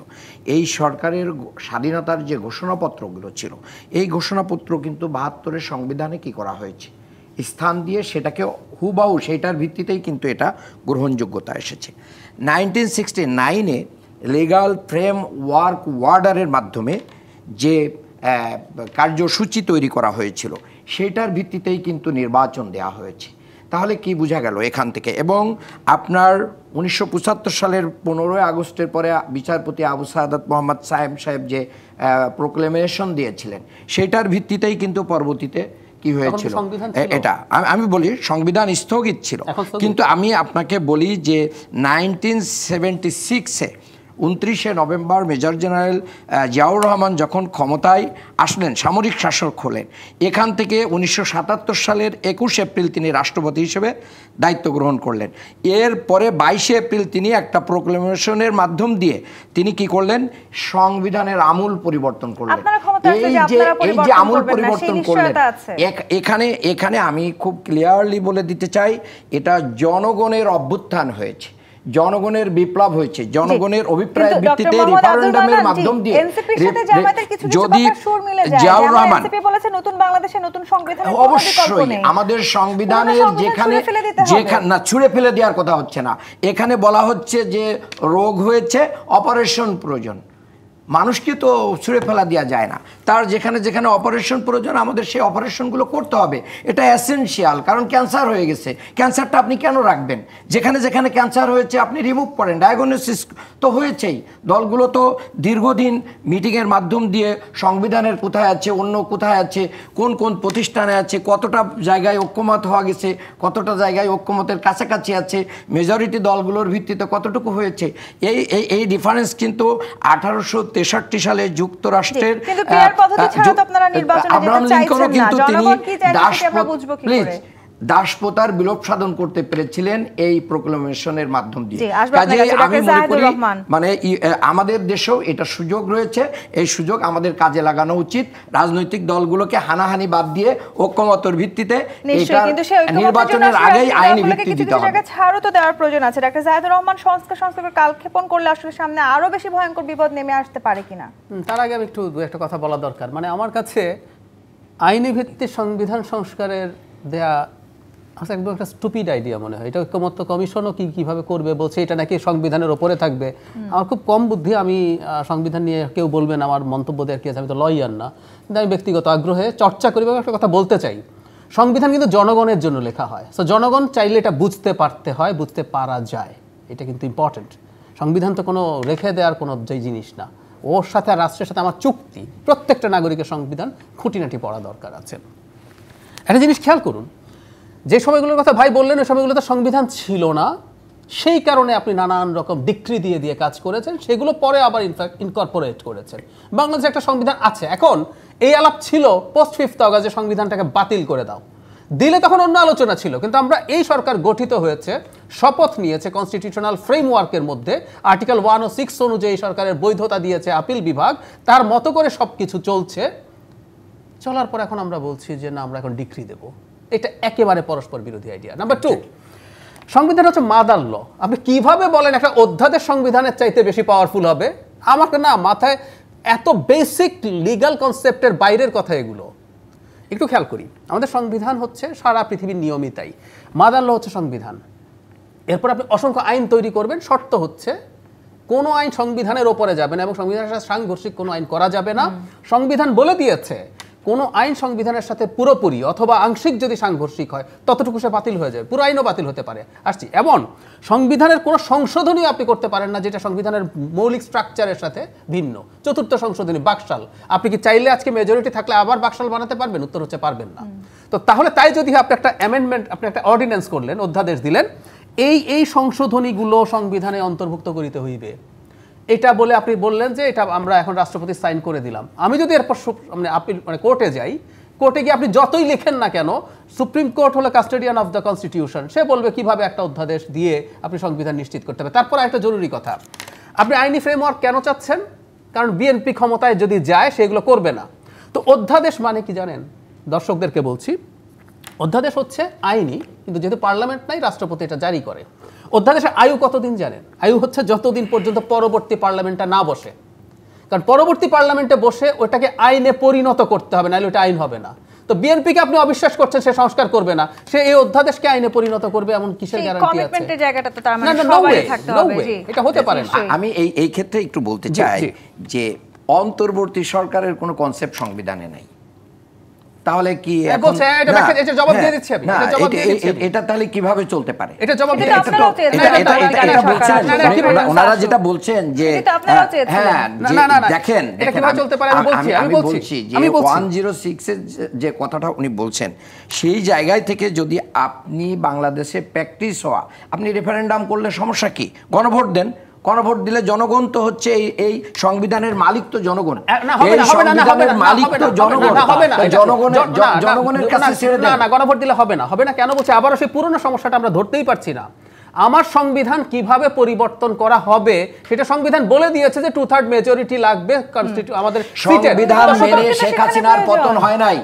এই সরকারের স্বাধীনতার যে ঘোষণাপত্রগুলো ছিল, এই ঘোষণাপত্র কিন্তু 72-এর সংবিধানে কি করা হয়েছে, স্থান দিয়ে সেটাকে হুবাহু সেইটার ভিত্তিতেই কিন্তু এটা গ্রহণযোগ্যতা এসেছে। 1969-এ লিগাল ফ্রেম ওয়ার্ক অর্ডারের মাধ্যমে যে কার্যসূচি তৈরি করা হয়েছিল সেটার ভিত্তিতেই কিন্তু নির্বাচন দেওয়া হয়েছে। তাহলে কি বোঝা গেল এখান থেকে? এবং আপনার 1975 সালের 15 আগস্টের পরে বিচারপতি আবু সাদাত মোহাম্মদ সাহেব যে প্রোক্লেমেশন দিয়েছিলেন সেটার ভিত্তিতেই কিন্তু পরবর্তীতে কি হয়েছিল, এটা আমি বলি সংবিধান স্থগিত ছিল। কিন্তু আমি আপনাকে বলি যে 1976-এ 29শে নভেম্বর মেজর জেনারেল জিয়াউর রহমান যখন ক্ষমতায় আসলেন, সামরিক শাসক হলেন, এখান থেকে 1977 সালের 21 এপ্রিল তিনি রাষ্ট্রপতি হিসেবে দায়িত্ব গ্রহণ করলেন। এরপরে 22শে এপ্রিল তিনি একটা প্রোক্লেমেশনের মাধ্যম দিয়ে তিনি কি করলেন, সংবিধানের আমূল পরিবর্তন করলেন। এই যে আমূল পরিবর্তন করলেন, এখানে আমি খুব ক্লিয়ারলি বলে দিতে চাই, এটা জনগণের অভ্যুত্থান হয়েছে, জনগণের বিপ্লব হয়েছে, জনগণের অভিপ্রায়ের ভিত্তিতে রেফারেন্ডামের মাধ্যম দিয়ে। যদি জিয়াউর রহমান অবশ্যই আমাদের সংবিধানের যেখানে না ছুঁড়ে ফেলে দেওয়ার কথা হচ্ছে না, এখানে বলা হচ্ছে যে রোগ হয়েছে, অপারেশন প্রয়োজন। মানুষকে তো ছুঁড়ে ফেলা দেওয়া যায় না, তার যেখানে যেখানে অপারেশন প্রয়োজন আমাদের সেই অপারেশনগুলো করতে হবে, এটা এসেনশিয়াল। কারণ ক্যান্সার হয়ে গেছে, ক্যান্সারটা আপনি কেন রাখবেন? যেখানে যেখানে ক্যান্সার হয়েছে আপনি রিমুভ করেন, ডায়াগনোসিস তো হয়েছেই। দলগুলো তো দীর্ঘদিন মিটিংয়ের মাধ্যম দিয়ে সংবিধানের কোথায় আছে, অন্য কোথায় আছে, কোন কোন প্রতিষ্ঠানে আছে, কতটা জায়গায় ঐক্যমত হওয়া গেছে, কতটা জায়গায় ঐক্যমতের কাছাকাছি আছে, মেজরিটি দলগুলোর ভিত্তিতে কতটুকু হয়েছে, এই ডিফারেন্স কিন্তু 1863 সালে যুক্তরাষ্ট্রের আব্রাহাম লিঙ্কনও কিন্তু তিনি দাসপ্রথার বিলোপ সাধন করতে পেরেছিলেন এই প্রোক্লেমেশনের মাধ্যম দিয়ে। কাজেই আমি মনে করি মানে আমাদের দেশেও এটা সুযোগ রয়েছে, এই সুযোগ আমাদের কাজে লাগানো উচিত। রাজনৈতিক দলগুলোকে হানাহানি বাদ দিয়ে ঐক্যমতের ভিত্তিতে নির্বাচনের আগেই আইনি ভিত্তি দিতে হবে। ছাড়ও তো দেওয়ার প্রয়োজন আছে। ডাক্তার জাহিদুর রহমান, সংস্কার কালক্ষেপণ করলে আসলে সামনে আরো বেশি ভয়ঙ্কর বিপদ নেমে আসতে পারে কিনা? তার আগে আমি একটু একটা কথা বলা দরকার। মানে আমার কাছে আইনি ভিত্তিক সংবিধান সংস্কারের দেয়া একদম একটা স্টুপিড আইডিয়া মনে হয়। এটা ঐক্যমত্য কমিশনও কিভাবে করবে বলছে, এটা নাকি সংবিধানের ওপরে থাকবে। আমার খুব কম বুদ্ধি, আমি সংবিধান নিয়ে কেউ বলবেন আমার মন্তব্য দেওয়ার কি আছে, আমি তো লয়ার না, কিন্তু আমি ব্যক্তিগত আগ্রহে চর্চা করি বা একটা কথা বলতে চাই। সংবিধান কিন্তু জনগণের জন্য লেখা হয়, সো জনগণ চাইলে এটা বুঝতে পারতে হয়, বুঝতে পারা যায়, এটা কিন্তু ইম্পর্টেন্ট। সংবিধান তো কোনো রেখে দেওয়ার কোনো জিনিস না, ওর সাথে রাষ্ট্রের সাথে আমার চুক্তি। প্রত্যেকটা নাগরিকের সংবিধান খুঁটিনাটি পড়া দরকার আছে। একটা জিনিস খেয়াল করুন, যে সময়গুলোর কথা ভাই বললেন ওই সময়গুলোতে সংবিধান ছিল না, সেই কারণে আপনি নানান রকম ডিক্রি দিয়ে দিয়ে কাজ করেছেন, সেগুলো পরে আবার ইনকর্পোরেট করেছেন। বাংলাদেশে একটা সংবিধান আছে, এখন এই আলাপ ছিল পোস্ট 5 অগাস্ট যে সংবিধানটাকে বাতিল করে দাও, দিলে তখন অন্য আলোচনা ছিল। কিন্তু আমরা এই সরকার গঠিত হয়েছে, শপথ নিয়েছে কনস্টিটিউশনাল ফ্রেমওয়ার্কের মধ্যে, আর্টিকেল 1 ও 6 অনুযায়ী সরকারের বৈধতা দিয়েছে আপিল বিভাগ, তার মতো করে সব কিছু চলছে। চলার পর এখন আমরা বলছি যে না, আমরা এখন ডিক্রি দেবো। এটা একেবারে পরস্পর বিরোধী আইডিয়া। নাম্বার 2, সংবিধান হচ্ছে মাদার ল। আপনি কিভাবে বলেন একটা অধ্যাদেশ সংবিধানের চাইতে বেশি পাওয়ারফুল হবে? আমাকে না মাথায় এত বেসিক লিগ্যাল কনসেপ্টের বাইরের কথা এগুলো। একটু খেয়াল করি, আমাদের সংবিধান হচ্ছে সারা পৃথিবীর নিয়মই তাই। মাদার ল হচ্ছে সংবিধান। এরপর আপনি অসংখ্য আইন তৈরি করবেন, শর্ত হচ্ছে কোনো আইন সংবিধানের ওপরে যাবে না এবং সংবিধানের সাথে সাংঘর্ষিক কোনো আইন করা যাবে না। সংবিধান বলে দিয়েছে কোনো আইন সংবিধানের সাথে পুরোপুরি অথবা আংশিক যদি সাংঘর্ষিক হয় ততটুকু সে বাতিল হয়ে যাবে, পুরো আইনও বাতিল হতে পারে। আসছি, এবং সংবিধানের কোনো সংশোধনী আপনি করতে পারেন না যেটা সংবিধানের মৌলিক স্ট্রাকচারের সাথে ভিন্ন। ৪র্থ সংশোধনী বাকশাল, আপনি কি চাইলে আজকে মেজরিটি থাকলে আবার বাকশাল বানাতে পারবেন? উত্তর হচ্ছে পারবেন না। তো তাহলে তাই যদি আপনি একটা অ্যামেন্ডমেন্ট, আপনি একটা অর্ডিন্যান্স করলেন, অধ্যাদেশ দিলেন, এই সংশোধনীগুলো সংবিধানে অন্তর্ভুক্ত করিতে হইবে, এটা বলে আপনি বললেন যে এটা আমরা এখন রাষ্ট্রপতি সাইন করে দিলাম। আমি যদি এরপর মানে আপিল মানে কোর্টে যাই, কোর্টে গিয়ে আপনি যতই লেখেন না কেন, সুপ্রিম কোর্ট হলো কাস্টোডিয়ান অফ দ্য কনস্টিটিউশন, সে বলবে কিভাবে একটা অধ্যাদেশ দিয়ে আপনি সংবিধান নিশ্চিত করতে হবে। তারপর একটা জরুরি কথা, আপনি আইনি ফ্রেমওয়ার্ক কেন চাচ্ছেন? কারণ বিএনপি ক্ষমতায় যদি যায় সেগুলো করবে না। তো অধ্যাদেশ মানে কি জানেন? দর্শকদেরকে বলছি, অধ্যাদেশ হচ্ছে আইনি, কিন্তু যেহেতু পার্লামেন্ট নাই, রাষ্ট্রপতি এটা জারি করে। অধ্যাদেশের আয়ু কতদিন জানেন? আয়ু হচ্ছে যতদিন পর্যন্ত পরবর্তী পার্লামেন্টটা না বসে। কারণ পরবর্তী পার্লামেন্টে বসে ওটাকে আইনে পরিণত করতে হবে, নাহলে ওটা আইন হবে না। তো বিএনপিকে আপনি অবিশ্বাস করছেন সে সংস্কার করবে না, সে এই অধ্যাদেশকে আইনে পরিণত করবে এমন কিসের গ্যারান্টি আছে? কমিটমেন্টের জায়গাটা তো তার না, মানে না, no সবাই way, থাকতে no হবে। way, জি, এটা হতে পারে না। নিশ্চয়ই। আমি এই ক্ষেত্রে একটু বলতে জি, চাই জি। যে অন্তর্বর্তী সরকারের কোনো কনসেপ্ট সংবিধানে নাই। তাহলে কি এখন বলছে, এটা না, ব্যাখ্যা- এটা জবাব দিয়ে হ্যাঁ, দিচ্ছি আমি, না, এটা জবাব দিয়ে দিচ্ছি আমি। এটা তাহলে কিভাবে চলতে পারে? এটা জবাব এটা দিয়ে তো আপনারাও চেয়েছেন। এটা- এটা এটা- এটা- তো এটা সরকার বলছেন, আসলে। না, না, কিভাবে ওনারা আসলে? যেটা বলছেন যে এটা তো আপনারাও চেয়েছিলেন। হ্যাঁ, না, যে না, না, না, দেখেন এটা কিভাবে চলতে পারে আমি বলছি, আমি বলছি, যে আমি বলছি। 106 এর যে কথাটা উনি বলছেন, সেই জায়গায় থেকে যদি আপনি বাংলাদেশে প্র্যাকটিস হওয়া, আপনি রেফারেন্ডাম করলে সমস্যা কি? গণভোট দেন, গণভোট দিলে জনগণ তো হচ্ছে এই সংবিধানের মালিক তো জনগণ। না, হবে এই না, হবে না, না, হবে সংবিধানের না, মালিক হবে তো না, জনগণ। না, হবে না, তো জনগণের কাছে ছেড়ে দেন। না, গণভোট দিলে হবে না, হবে না কেন বলছি? আবারও সেই পুরনো সমস্যাটা আমরা ধরতেই পারছি না। আমার সংবিধান কিভাবে পরিবর্তন করা হবে সেটা সংবিধান বলে দিয়েছে যে 2/3 মেজরিটি লাগবে আমাদের সিটের। সংবিধান মেনে সেখানে শেখ হাসিনার প্রয়োজন। পতন হয় নাই,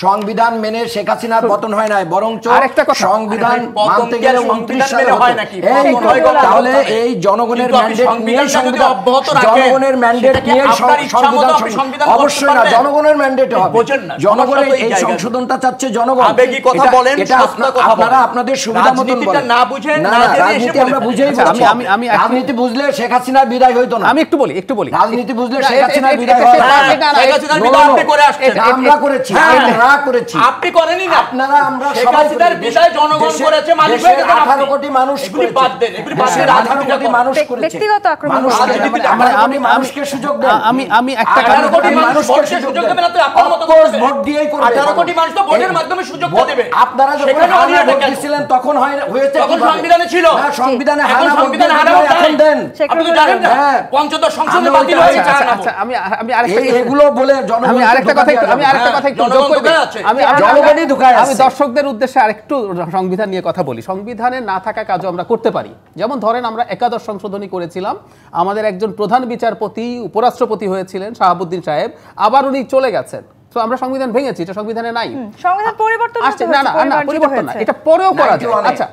সংবিধান মেনে শেখ হাসিনার পতন হয় নাই, বরঞ্চ আরেকটা কথা, সংবিধান পতন মানতে কি গেলে আর 29 সংবিধান সালে মেনে হতো। হয় নাকি? এই পতন হয় গণভোট তাহলে হবে। এই জনগণের কিন্তু আপনি ম্যান্ডেট নিয়ে সংবিধানটা যদি অব্যাহত রাখেন, জনগণের ম্যান্ডেট সেটা কি নিয়ে আপনার ইচ্ছা মতো আপনি সংবিধান করতে অবশ্যই না, পারবেন? জনগণের ম্যান্ডেট হবে। বোঝেন না, জনগণের সমস্যা তো এই এই জায়গায়। সংশোধনটা চাচ্ছে জনগণ। আবেগী কথা বলেন, এটা সত্য কথা আপনারা বলেন। আপনাদের সুবিধা মতন রাজনীতিটা বলেন। না বুঝেন, না, না না, জেনে এসে রাজনীতি বলে আমরা ফেলেন। বুঝেই আচ্ছা, বলছি। আমি রাজনীতি বুঝলে শেখ হাসিনার বিদায় হইতো না। আমি একটু বলি। রাজনীতি বুঝলে না, শেখ হাসিনার এটা- বিদায় এটা- হয় এটা- না। এটা- শেখ হাসিনার বিদায় আপনি করে আসছেন। আমরা করেছি, হ্যাঁ। আমরা করেছি। আপনি করেননি না। আপনারা আমরা শেখ সবাই হাসিনার করেছি। বিদায় জনগণ দেশে- করেছে, মালিক দেশের হয়ে গেছেন আপনি। 18 কোটি মানুষ এগুলি করেছে। বাদ দেন, এগুলি বাদ দেশের দিয়ে 18 কোটি রাজনীতিটা মানুষ করেন। করেছে। ব্যক্তিগত আক্রমণ মানুষ করেন। রাজনীতিটা আমি- 18 কোটি আমি- মানুষকে সুযোগ দেন। আমি একটা 18 কোটি আমি মানুষ মানুষকে ভোটে সুযোগ সুযোগ দেন। দেবে না তো আপনার মতো Of course, করবে। ভোট দিয়েই করবে। 18 কোটি মানুষ তো ভোটের মাধ্যমে সুযোগটা দেবে। আপনারা যখন সেখানে হানা অনিয়মটা ভোট কেন? দিছিলেন তখন হয়েছে তখন কিভাবে? সংবিধানে ছিল। না, সংবিধানে এখন হানা ভোট সংবিধানে দিয়ে হানা ভোট এখন নাই। দেন। আপনি তো জানেন না, হ্যাঁ। পঞ্চদশ সংসদে আমি বাতিল ওইটা- হয়ে গেছে আচ্ছা, হানা আচ্ছা, ভোট। আমি আরেকটা এগুলো বলে আমি জনগণকে আরেকটা ধোঁকা কথা দেওয়া আমি যাবে না। আরেকটা কথা একটু জনগণ যোগ করে ধোঁকায় দিই। আছে। জনগণই ধোঁকায় আমি আছে। দর্শকদের উদ্দেশ্যে আরেকটু সংবিধান নিয়ে কথা বলি। সংবিধানে না থাকা কাজও আমরা করতে পারি। যেমন ধরেন আমরা একাদশ সংশোধনী করেছিলাম, আমাদের একজন প্রধান বিচারপতি উপরাষ্ট্রপতি হয়েছিলেন শাহাবুদ্দিন সাহেব, আবার উনি চলে গেছেন। তো আমরা সংবিধান ভেঙেছি, এটা সংবিধানে নাই। সংবিধান পরিবর্তন আসছে না, না, না, পরিবর্তন না, এটা পরেও করা যায়। 91 আচ্ছা,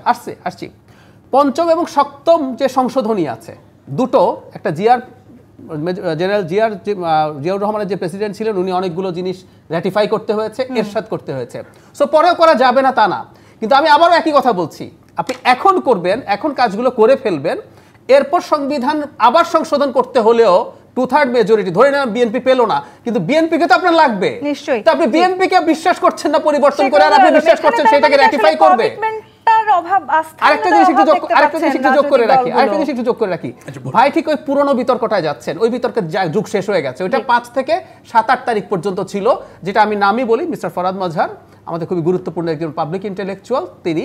আসছি। পঞ্চম এবং সপ্তম যে সংশোধনী আছে দুটো, একটা জেনারেল জিয়াউর রহমানের যে প্রেসিডেন্ট ছিলেন উনি অনেকগুলো জিনিস র্যাটিফাই করতে হয়েছে, এরশাদ করতে হয়েছে। সো পরেও করা যাবে না তা না, কিন্তু আমি আবারও একই কথা বলছি, আপনি এখন করবেন, এখন কাজগুলো করে ফেলবেন, এরপর সংবিধান আবার সংশোধন করতে হলেও 2/3 মেজরিটি ধরে না বিএনপি পেল না, কিন্তু বিএনপিকে তো আপনার লাগবে নিশ্চয়ই। তো আপনি বিএনপিকে বিশ্বাস করছেন না পরিবর্তন করে, আর আপনি বিশ্বাস করছেন সেটাকে র্যাটিফাই করবে। আরেকটা জিনিস একটু যোগ করে রাখি ভাই, ঠিক ওই পুরনো বিতর্কটায় যাচ্ছেন, ওই বিতর্কের যুগ শেষ হয়ে গেছে। ওইটা 5 থেকে 7-8 তারিখ পর্যন্ত ছিল, যেটা আমি নামই বলি, মিস্টার ফরাদ মজহার আমাদের খুবই গুরুত্বপূর্ণ একজন পাবলিক ইন্টেলেকচুয়াল, তিনি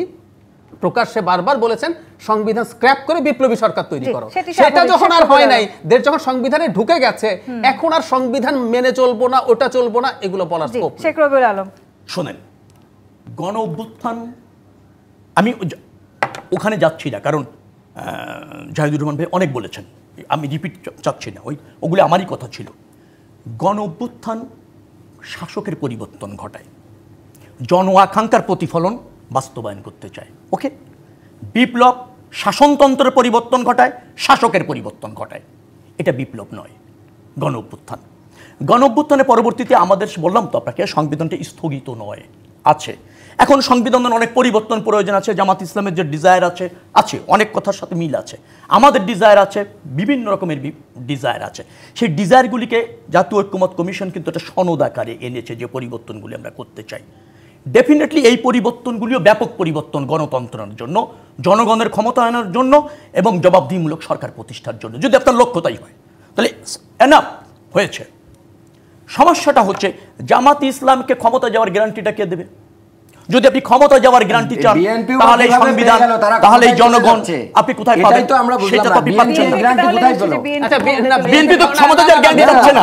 প্রকাশ্যে বারবার বলেছেন সংবিধান স্ক্র্যাপ করে বিপ্লবী সরকার তৈরি করো। সেটা যখন আর হয় নাই, যখন সংবিধানে ঢুকে গেছে, এখন আর সংবিধান মেনে চলবো না, ওটা চলবো না, এগুলো বলার স্কোপ নেই। শেখ রবিউল আলম, শোনেন, গণ অভ্যুত্থান আমি ওখানে যাচ্ছি না, কারণ জাহিদুর রহমান ভাই অনেক বলেছেন, আমি রিপিট চাচ্ছি না, ওগুলো আমারই কথা ছিল। গণ অভ্যুত্থান শাসকের পরিবর্তন ঘটায়, জন আকাঙ্ক্ষার প্রতিফলন বাস্তবায়ন করতে চায়। ওকে, বিপ্লব শাসনতন্ত্রের পরিবর্তন ঘটায়, শাসকের পরিবর্তন ঘটায়, এটা বিপ্লব নয়, গণ অভ্যুত্থান। গণ অভ্যুত্থানের পরবর্তীতে আমাদের, বললাম তো আপনাকে, সংবিধানটা স্থগিত নয়, আছে। এখন সংবিধানের অনেক পরিবর্তন প্রয়োজন আছে, জামাত ইসলামের যে ডিজায়ার আছে অনেক কথার সাথে মিল আছে, আমাদের ডিজায়ার আছে, বিভিন্ন রকমের ডিজায়ার আছে। সেই ডিজায়ারগুলিকে জাতীয় ঐক্যমত কমিশন কিন্তু একটা সনদ আকারে এনেছে, যে পরিবর্তনগুলি আমরা করতে চাই। ডেফিনেটলি এই পরিবর্তনগুলিও ব্যাপক পরিবর্তন, গণতন্ত্রের জন্য, জনগণের ক্ষমতায়নের জন্য এবং জবাবদিহিমূলক সরকার প্রতিষ্ঠার জন্য, যদি আপনার লক্ষ্য তাই হয়, তাহলে এনাফ হয়েছে। সমস্যাটা হচ্ছে জামাত ইসলামকে ক্ষমতা যাওয়ার গ্যারান্টিটা কে দেবে? যদি আপনি ক্ষমতা যাওয়ার গ্যারান্টি চান তাহলে সংবিধান, তাহলে জনগণ আপনি কোথায় পাবেন সেটা তো আপনি পাচ্ছেন না। আচ্ছা, বিএনপি তো ক্ষমতা যাওয়ার গ্যারান্টি দিচ্ছে না।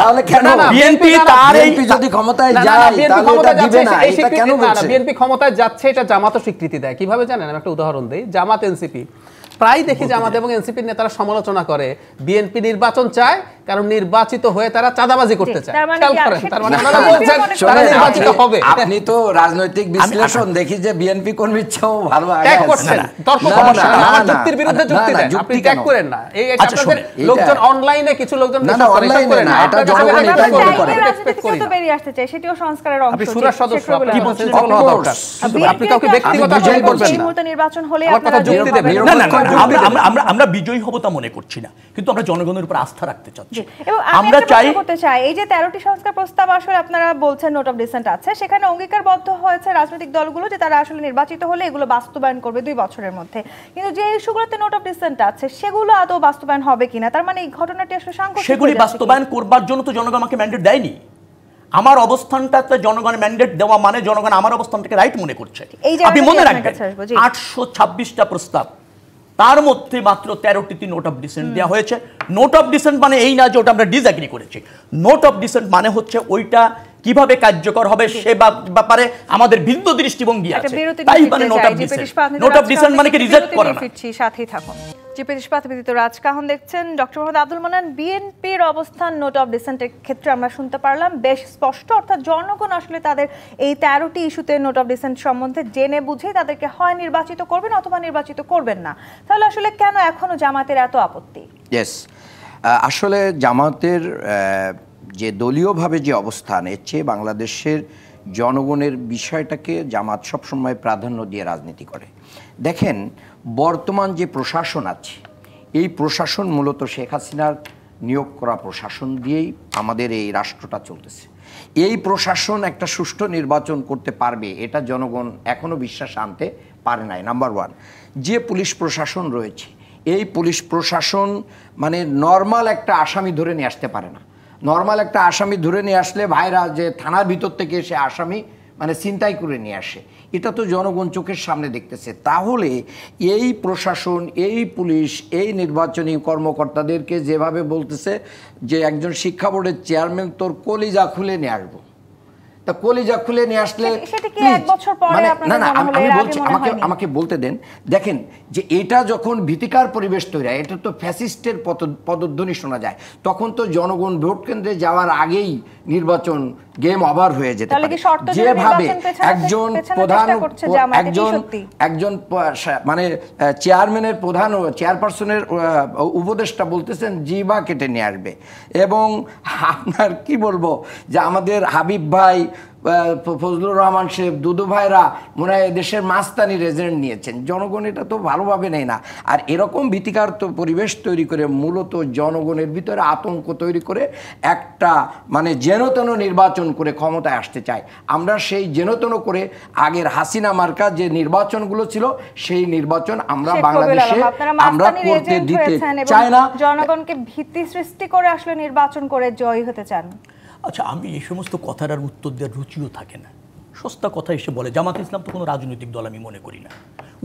বিএনপি তার এই যদি ক্ষমতায় যায় তাহলে এটা দিবে না, এটা কেন বলছে? বিএনপি ক্ষমতায় যাচ্ছে এটা জামাতও স্বীকৃতি দেয়। কিভাবে জানেন? আমি একটা উদাহরণ দেই। জামাত এনসিপি প্রায় দেখি জামাত এবং এনসিপির নেতারা সমালোচনা করে বিএনপি নির্বাচন চায় কারণ নির্বাচিত হয়ে তারা চাঁদাবাজি করতে চায়। তার মানে ওনারা বলছেন তারা নির্বাচিত হবে। আপনি তো রাজনৈতিক বিশ্লেষণ দেখি যে বিএনপি কর্মীর চেয়েও ভালো আগে ট্যাগ করছেন, তর্ক করছেন, আমার যুক্তির বিরুদ্ধে যুক্তি দেন, আপনি ট্যাগ করেন না। এই আপনাদের লোকজন অনলাইনে কিছু লোকজন না অনলাইনে না, এটা জনগণ এটাই মনে করে। তো বেরিয়ে আসতে চাই, সেটিও সংস্কারের অংশ। আপনি সুরার সদস্য, আপনি কি বলছেন হওয়া দরকার। আপনি কাউকে ব্যক্তিগত আক্রমণ করবেন না। এই মুহূর্তে নির্বাচন হলে আমার কথা যুক্তি দেবেন। আমরা বিজয়ী হব তা মনে করছি না, কিন্তু আমরা জনগণের উপর আস্থা রাখতে চাচ্ছি। এবং আমরা চাই করতে চাই এই যে 13টি সংস্কার প্রস্তাব আসলে আপনারা বলছেন নোট অফ ডিসেন্ট আছে, সেখানে অঙ্গীকারবদ্ধ হয়েছে রাজনৈতিক দলগুলো যে তারা আসলে নির্বাচিত হলে এগুলো বাস্তবায়ন করবে 2 বছরের মধ্যে। কিন্তু যে ইস্যুগুলোতে নোট অফ ডিসেন্ট আছে সেগুলো আদৌ বাস্তবায়ন হবে কিনা, তার মানে এই ঘটনাটি আসলে সাংঘর্ষিক। সেগুলি বাস্তবায়ন করবার জন্য তো জনগণ আমাকে ম্যান্ডেট দেয়নি। আমার অবস্থানটাতে জনগণ ম্যান্ডেট দেওয়া মানে জনগণ আমার অবস্থানটাকে রাইট মনে করছে। আপনি মনে রাখবেন 826টা প্রস্তাব, তার মধ্যে মাত্র 13টি নোট অফ ডিসেন্ট দেওয়া হয়েছে। নোট অফ ডিসেন্ট মানে এই না যে ওটা আমরা ডিসএগ্রি করেছি। নোট অফ ডিসেন্ট মানে হচ্ছে ওইটা কিভাবে কার্যকর হবে সে ব্যাপারে আমাদের ভিন্ন দৃষ্টিভঙ্গি আছে, তাই মানে note of dissent. Note of dissent মানে কি রিজেক্ট করা না। সাথেই থাকুন। জিপি ইস্পাত ব্যতীত রাজকাহন দেখছেন ডক্টর মোহাম্মদ আব্দুল মান্নান। বিএনপির অবস্থান নোট অফ ডিসেন্টের ক্ষেত্রে আমরা শুনতে পারলাম বেশ স্পষ্ট, অর্থাৎ জনগণ আসলে তাদের এই 13টি ইস্যুতে নোট অফ ডিসেন্ট সম্বন্ধে জেনে বুঝে তাদেরকে হয় নির্বাচিত করবেন অথবা নির্বাচিত করবেন না। তাহলে আসলে কেন এখনো জামাতের এত আপত্তি? ইয়েস, আসলে জামাতের যে দলীয়ভাবে যে অবস্থান, এর চেয়ে বাংলাদেশের জনগণের বিষয়টাকে জামাত সবসময় প্রাধান্য দিয়ে রাজনীতি করে। দেখেন, বর্তমান যে প্রশাসন আছে এই প্রশাসন মূলত শেখ হাসিনার নিয়োগ করা প্রশাসন দিয়েই আমাদের এই রাষ্ট্রটা চলতেছে। এই প্রশাসন একটা সুষ্ঠু নির্বাচন করতে পারবে এটা জনগণ এখনও বিশ্বাস আনতে পারে নাই। নাম্বার 1, যে পুলিশ প্রশাসন রয়েছে এই পুলিশ প্রশাসন মানে নর্মাল একটা আসামি ধরে নিয়ে আসতে পারে না। নর্মাল একটা আসামি ধরে নিয়ে আসলে ভাইরা যে থানার ভিতর থেকে সে আসামি মানে ছিনতাই করে নিয়ে আসে, এটা তো জনগণ চোখের সামনে দেখতেছে। তাহলে এই প্রশাসন, এই পুলিশ, এই নির্বাচনী কর্মকর্তাদেরকে যেভাবে বলতেছে যে একজন শিক্ষা বোর্ডের চেয়ারম্যান তোর কলিজা খুলে নিয়ে আসবো, তা কলিজা খুলে নিয়ে আসলে না না আমি বলছি, আমাকে বলতে দেন। দেখেন যে এটা যখন ভীতিকর পরিবেশ তৈরি হয়, এটা তো ফ্যাসিস্টের পদধ্বনি শোনা যায়, তখন তো জনগণ ভোট কেন্দ্রে যাওয়ার আগেই নির্বাচন গেম ওভার হয়ে যেতে পারে। যেভাবে একজন মানে চেয়ারম্যানের প্রধান চেয়ারপারসনের উপদেষ্টা বলতেছেন জিবা কেটে নিয়ে আসবে, এবং আপনার কি বলবো যে আমাদের হাবিব ভাই, ফজলুর রহমান শেখ, দুদু ভাইরা মনে হয় দেশের মাস্তানি রেজিডেন্ট নিয়েছেন। জনগণ এটা তো ভালোভাবে নেয় না। আর এরকম ভীতিকর তো পরিবেশ তৈরি করে মূলত জনগণের ভিতরে আতঙ্ক তৈরি করে একটা মানে যেনতেন নির্বাচন করে ক্ষমতায় আসতে চায়। আমরা সেই যেনতেন করে আগের হাসিনা মার্কা যে নির্বাচনগুলো ছিল সেই নির্বাচন আমরা বাংলাদেশে আমরা করতে দিতে চাই না। জনগণকে ভীতি সৃষ্টি করে আসলে নির্বাচন করে জয়ী হতে চান। আচ্ছা, আমি এই সমস্ত কথার আর উত্তর দেওয়ার রুচিও থাকে না। সস্তা কথা এসে বলে। জামাত ইসলাম তো কোনো রাজনৈতিক দল আমি মনে করি না।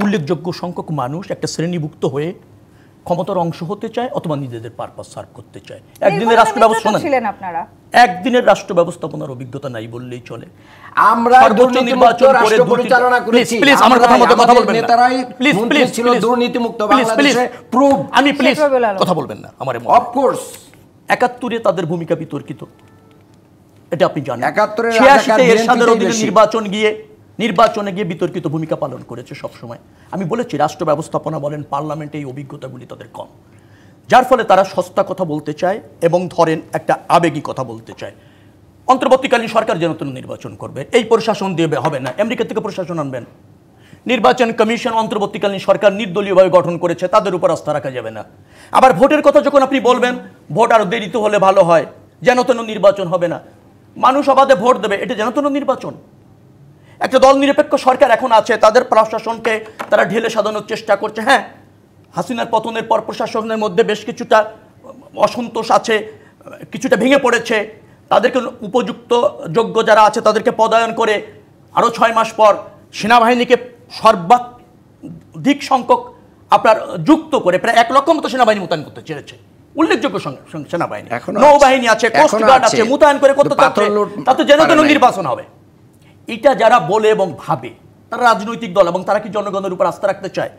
উল্লেখযোগ্য সংখ্যক মানুষ একটা শ্রেণীভুক্ত হয়ে ক্ষমতার অংশ হতে চায় অথবা নিজেদের পারপাস সার্ভ করতে চায়। একদিনের রাষ্ট্র ব্যবস্থাপনা ছিলেন আপনারা, একদিনের রাষ্ট্র ব্যবস্থাপনার অভিজ্ঞতা নাই বললেই চলে। আমরা সর্বোচ্চ নির্বাচন রাষ্ট্র পরিচালনা করেছি। প্লিজ আমার কথা মতো কথা বলবেন না। নেতারাই প্লিজ প্লিজ ছিল দুর্নীতিমুক্ত বাংলাদেশে প্রুভ। আমি প্লিজ কথা বলবেন না আমারে। অফ কোর্স 71-এ তাদের ভূমিকা বিতর্কিত, এটা আপনি জানেন। 86-তে এরশাদের অধীনে নির্বাচনে গিয়ে বিতর্কিত ভূমিকা পালন করেছে সবসময়। আমি বলেছি রাষ্ট্র ব্যবস্থাপনা বলেন, পার্লামেন্টে এই অভিজ্ঞতাগুলি তাদের কম, যার ফলে তারা সস্তা কথা বলতে চায় এবং ধরেন একটা আবেগী কথা বলতে চায়। অন্তর্বর্তীকালীন সরকার যেন নির্বাচন করবে, এই প্রশাসন দিয়ে হবে না, আমেরিকা থেকে প্রশাসন আনবেন। নির্বাচন কমিশন অন্তর্বর্তীকালীন সরকার নির্দলীয়ভাবে গঠন করেছে, তাদের উপর আস্থা রাখা যাবে না। আবার ভোটের কথা যখন আপনি বলবেন, ভোট আরো দেরিতে হলে ভালো হয়, যেন তেন নির্বাচন হবে না, মানুষ অবাধে ভোট দেবে, এটা যেন তেন নির্বাচন। একটা দল নিরপেক্ষ সরকার এখন আছে, তাদের প্রশাসনকে তারা ঢেলে সাজানোর চেষ্টা করছে। হ্যাঁ, হাসিনার পতনের পর প্রশাসনের মধ্যে বেশ কিছুটা অসন্তোষ আছে, কিছুটা ভেঙে পড়েছে। তাদেরকে উপযুক্ত যোগ্য যারা আছে তাদেরকে পদায়ন করে আরও 6 মাস পর সেনাবাহিনীকে সর্বাধিক সংখ্যক আপনার যুক্ত করে প্রায় 1 লক্ষ মতো সেনাবাহিনী মোতায়েন করতে চেয়েছে, উল্লেখযোগ্য সেনাবাহিনী, এখনো নৌবাহিনী আছে, কোস্ট এখনো গার্ড আছে। আছে, মোতায়েন করে করতে পাথর লোড তাতে যেন পারে তেন নাই। নির্বাচন হবে। এটা যারা বলে এবং ভাবে তারা রাজনৈতিক দল, এবং তারা কি জনগণের উপর আস্থা রাখতে চায়?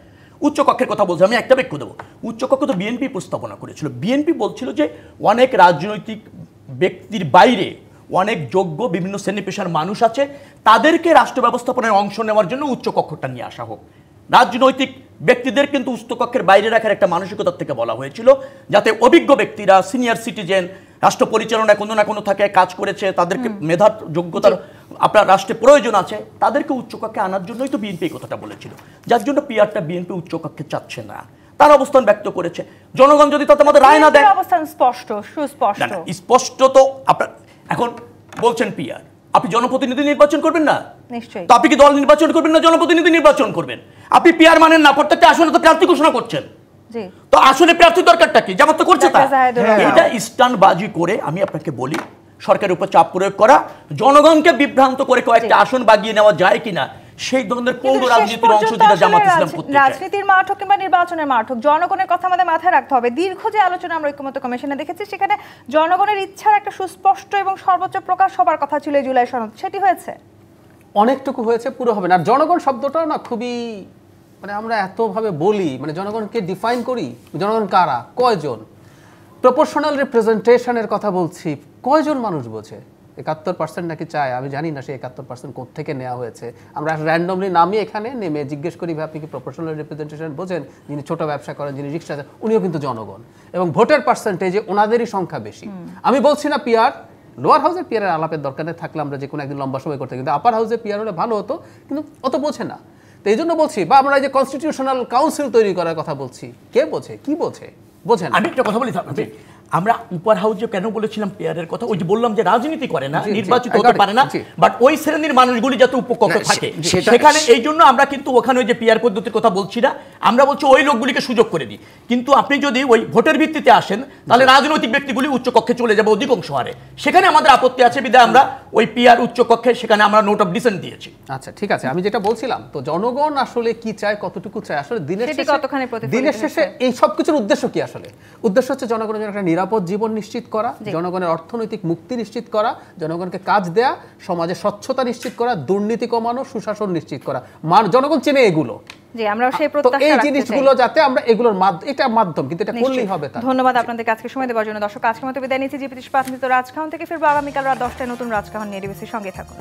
উচ্চকক্ষের কথা বলছে, আমি একটা বাক্য দেবো। উচ্চকক্ষ তো বিএনপি উপস্থাপনা করেছিল। বিএনপি বলছিল যে অনেক রাজনৈতিক ব্যক্তির বাইরে অনেক যোগ্য বিভিন্ন শ্রেণী পেশার মানুষ আছে, তাদেরকে রাষ্ট্র ব্যবস্থাপনায় অংশ নেওয়ার জন্য উচ্চকক্ষটা নিয়ে আসা হোক। রাজনৈতিক ব্যক্তিদের কিন্তু উচ্চকক্ষের বাইরে রাখার একটা মানসিকতার থেকে বলা হয়েছিল, যাতে অভিজ্ঞ ব্যক্তিরা, সিনিয়র সিটিজেন, রাষ্ট্র পরিচালনায় কোনো না কোনো থাকে কাজ করেছে, তাদেরকে মেধার যোগ্যতার আপনার রাষ্ট্রে প্রয়োজন আছে, তাদেরকে উচ্চকক্ষে আনার জন্যই তো বিএনপি এই কথাটা বলেছিল, যার জন্য পিআরটা বিএনপি উচ্চকক্ষে চাচ্ছে না, তার অবস্থান ব্যক্ত করেছে। জনগণ যদি তাতে আমাদের রায় না দেয়, অবস্থান স্পষ্ট, সুস্পষ্ট। না, স্পষ্ট তো আপনার এখন বলছেন পিআর, আপনি জনপ্রতিনিধি নির্বাচন করবেন না? নিশ্চয়ই। তো আপনি কি দল নির্বাচন করবেন না জনপ্রতিনিধি নির্বাচন করবেন? আপনি পিআর মানেন না, প্রত্যেকটা আসনে তো প্রার্থী ঘোষণা করছেন। জি। তো আসলে প্রার্থী দরকারটা কি? জামাত তো করছে তা। ডাক্তার জাহেদুর রহমান। এটা স্টানবাজি করে আমি আপনাকে বলি, সরকারের উপর চাপ প্রয়োগ করা, জনগণকে বিভ্রান্ত করে কয়েকটা আসন বাগিয়ে নেওয়া যায় কিনা, সেই ধরনের পৌর কিন্তু শেষ রাজনীতির অংশ পর্যন্ত যেটা আসলে জামাত ইসলাম করতে চায়। রাজনীতির মাঠ হোক কিংবা নির্বাচনের মাঠ হোক, জনগণের কথা আমাদের মাথায় রাখতে হবে। দীর্ঘ যে আলোচনা আমরা ঐক্যমত্য কমিশনে দেখেছি, সেখানে জনগণের ইচ্ছার একটা সুস্পষ্ট এবং সর্বোচ্চ প্রকাশ হবার কথা ছিল এই জুলাই সনদ, সেটি হয়েছে? অনেকটুকু হয়েছে, পুরো হবে না। আর জনগণ শব্দটাও না খুবই, মানে আমরা এতভাবে বলি, মানে জনগণকে ডিফাইন করি, জনগণ কারা, কয়জন? প্রপোর্শনাল রিপ্রেজেন্টেশনের কথা বলছি, কয়জন মানুষ বোঝে? 71% নাকি চায়, আমি জানি না সেই 71% কোত্থেকে নেওয়া হয়েছে। আমরা র্যান্ডমলি নামিয়ে এখানে নেমে জিজ্ঞেস করি, ভাই আপনি কি প্রপোর্শনাল রিপ্রেজেন্টেশন বোঝেন? যিনি ছোট ব্যবসা করেন, যিনি রিক্সা, উনিও কিন্তু জনগণ, এবং ভোটের পার্সেন্টেজে ওনাদেরই সংখ্যা বেশি। আমি বলছি না পিআর, লোয়ার হাউসে পিআরের আলাপের দরকার নেই, থাকলে আমরা যে কোনো একদিন লম্বা সময় করতে, কিন্তু আপার হাউসে পিআর হলে ভালো হতো, কিন্তু অত বোঝে না। তো এই জন্য বলছি, বা আমরা এই যে কনস্টিটিউশনাল কাউন্সিল তৈরি করার কথা বলছি, কে বোঝে, কি বোঝে, বোঝেন? আমি একটা কথা বলি, আমরা উপর হাউসে কেন বলেছিলাম পেয়ারের কথা, ওই যে বললাম যে রাজনীতি করে না, নির্বাচিত হতে পারে না, বাট ওই শ্রেণীর মানুষগুলি যাতে উপকক্ষ থাকে সেখানে, এই জন্য আমরা কিন্তু ওখানে ওই যে পিআর পদ্ধতির কথা বলছি না, আমরা বলছি ওই লোকগুলিকে সুযোগ করে দিই। কিন্তু আপনি যদি ওই ভোটের ভিত্তিতে আসেন, তাহলে রাজনৈতিক ব্যক্তিগুলি উচ্চকক্ষে চলে যাবে অধিকাংশ হারে, সেখানে আমাদের আপত্তি আছে, বিধায় আমরা ওই পিআর উচ্চকক্ষে সেখানে আমরা নোট অফ ডিসেন্ট দিয়েছি। আচ্ছা ঠিক আছে, আমি যেটা বলছিলাম, তো জনগণ আসলে কি চায়, কতটুকু চায়, আসলে দিনের শেষে এই সব কিছুর উদ্দেশ্য কি? আসলে উদ্দেশ্য হচ্ছে জনগণের জন্য একটা নিরাপদ জীবন নিশ্চিত করা, জনগণের অর্থনৈতিক মুক্তি নিশ্চিত করা, জনগণকে কাজ দেয়া, সমাজে স্বচ্ছতা নিশ্চিত করা, দুর্নীতি কমানো, সুশাসন নিশ্চিত করা। জনগণ চেনে এগুলো, এই জিনিসগুলো যাতে আমরা এগুলোর এটা মাধ্যম, কিন্তু এটা করলেই হবে তা। ধন্যবাদ আপনাদেরকে আজকে সময় দেওয়ার জন্য। দর্শক, আজকের মতো বিদায় নিচ্ছি। জিপিএ 25 রাজকাহন থেকে ফিরবো আগামীকাল রাত 10টায় নতুন রাজকাহন নিয়ে। ডিবিসির সঙ্গে থাকুন।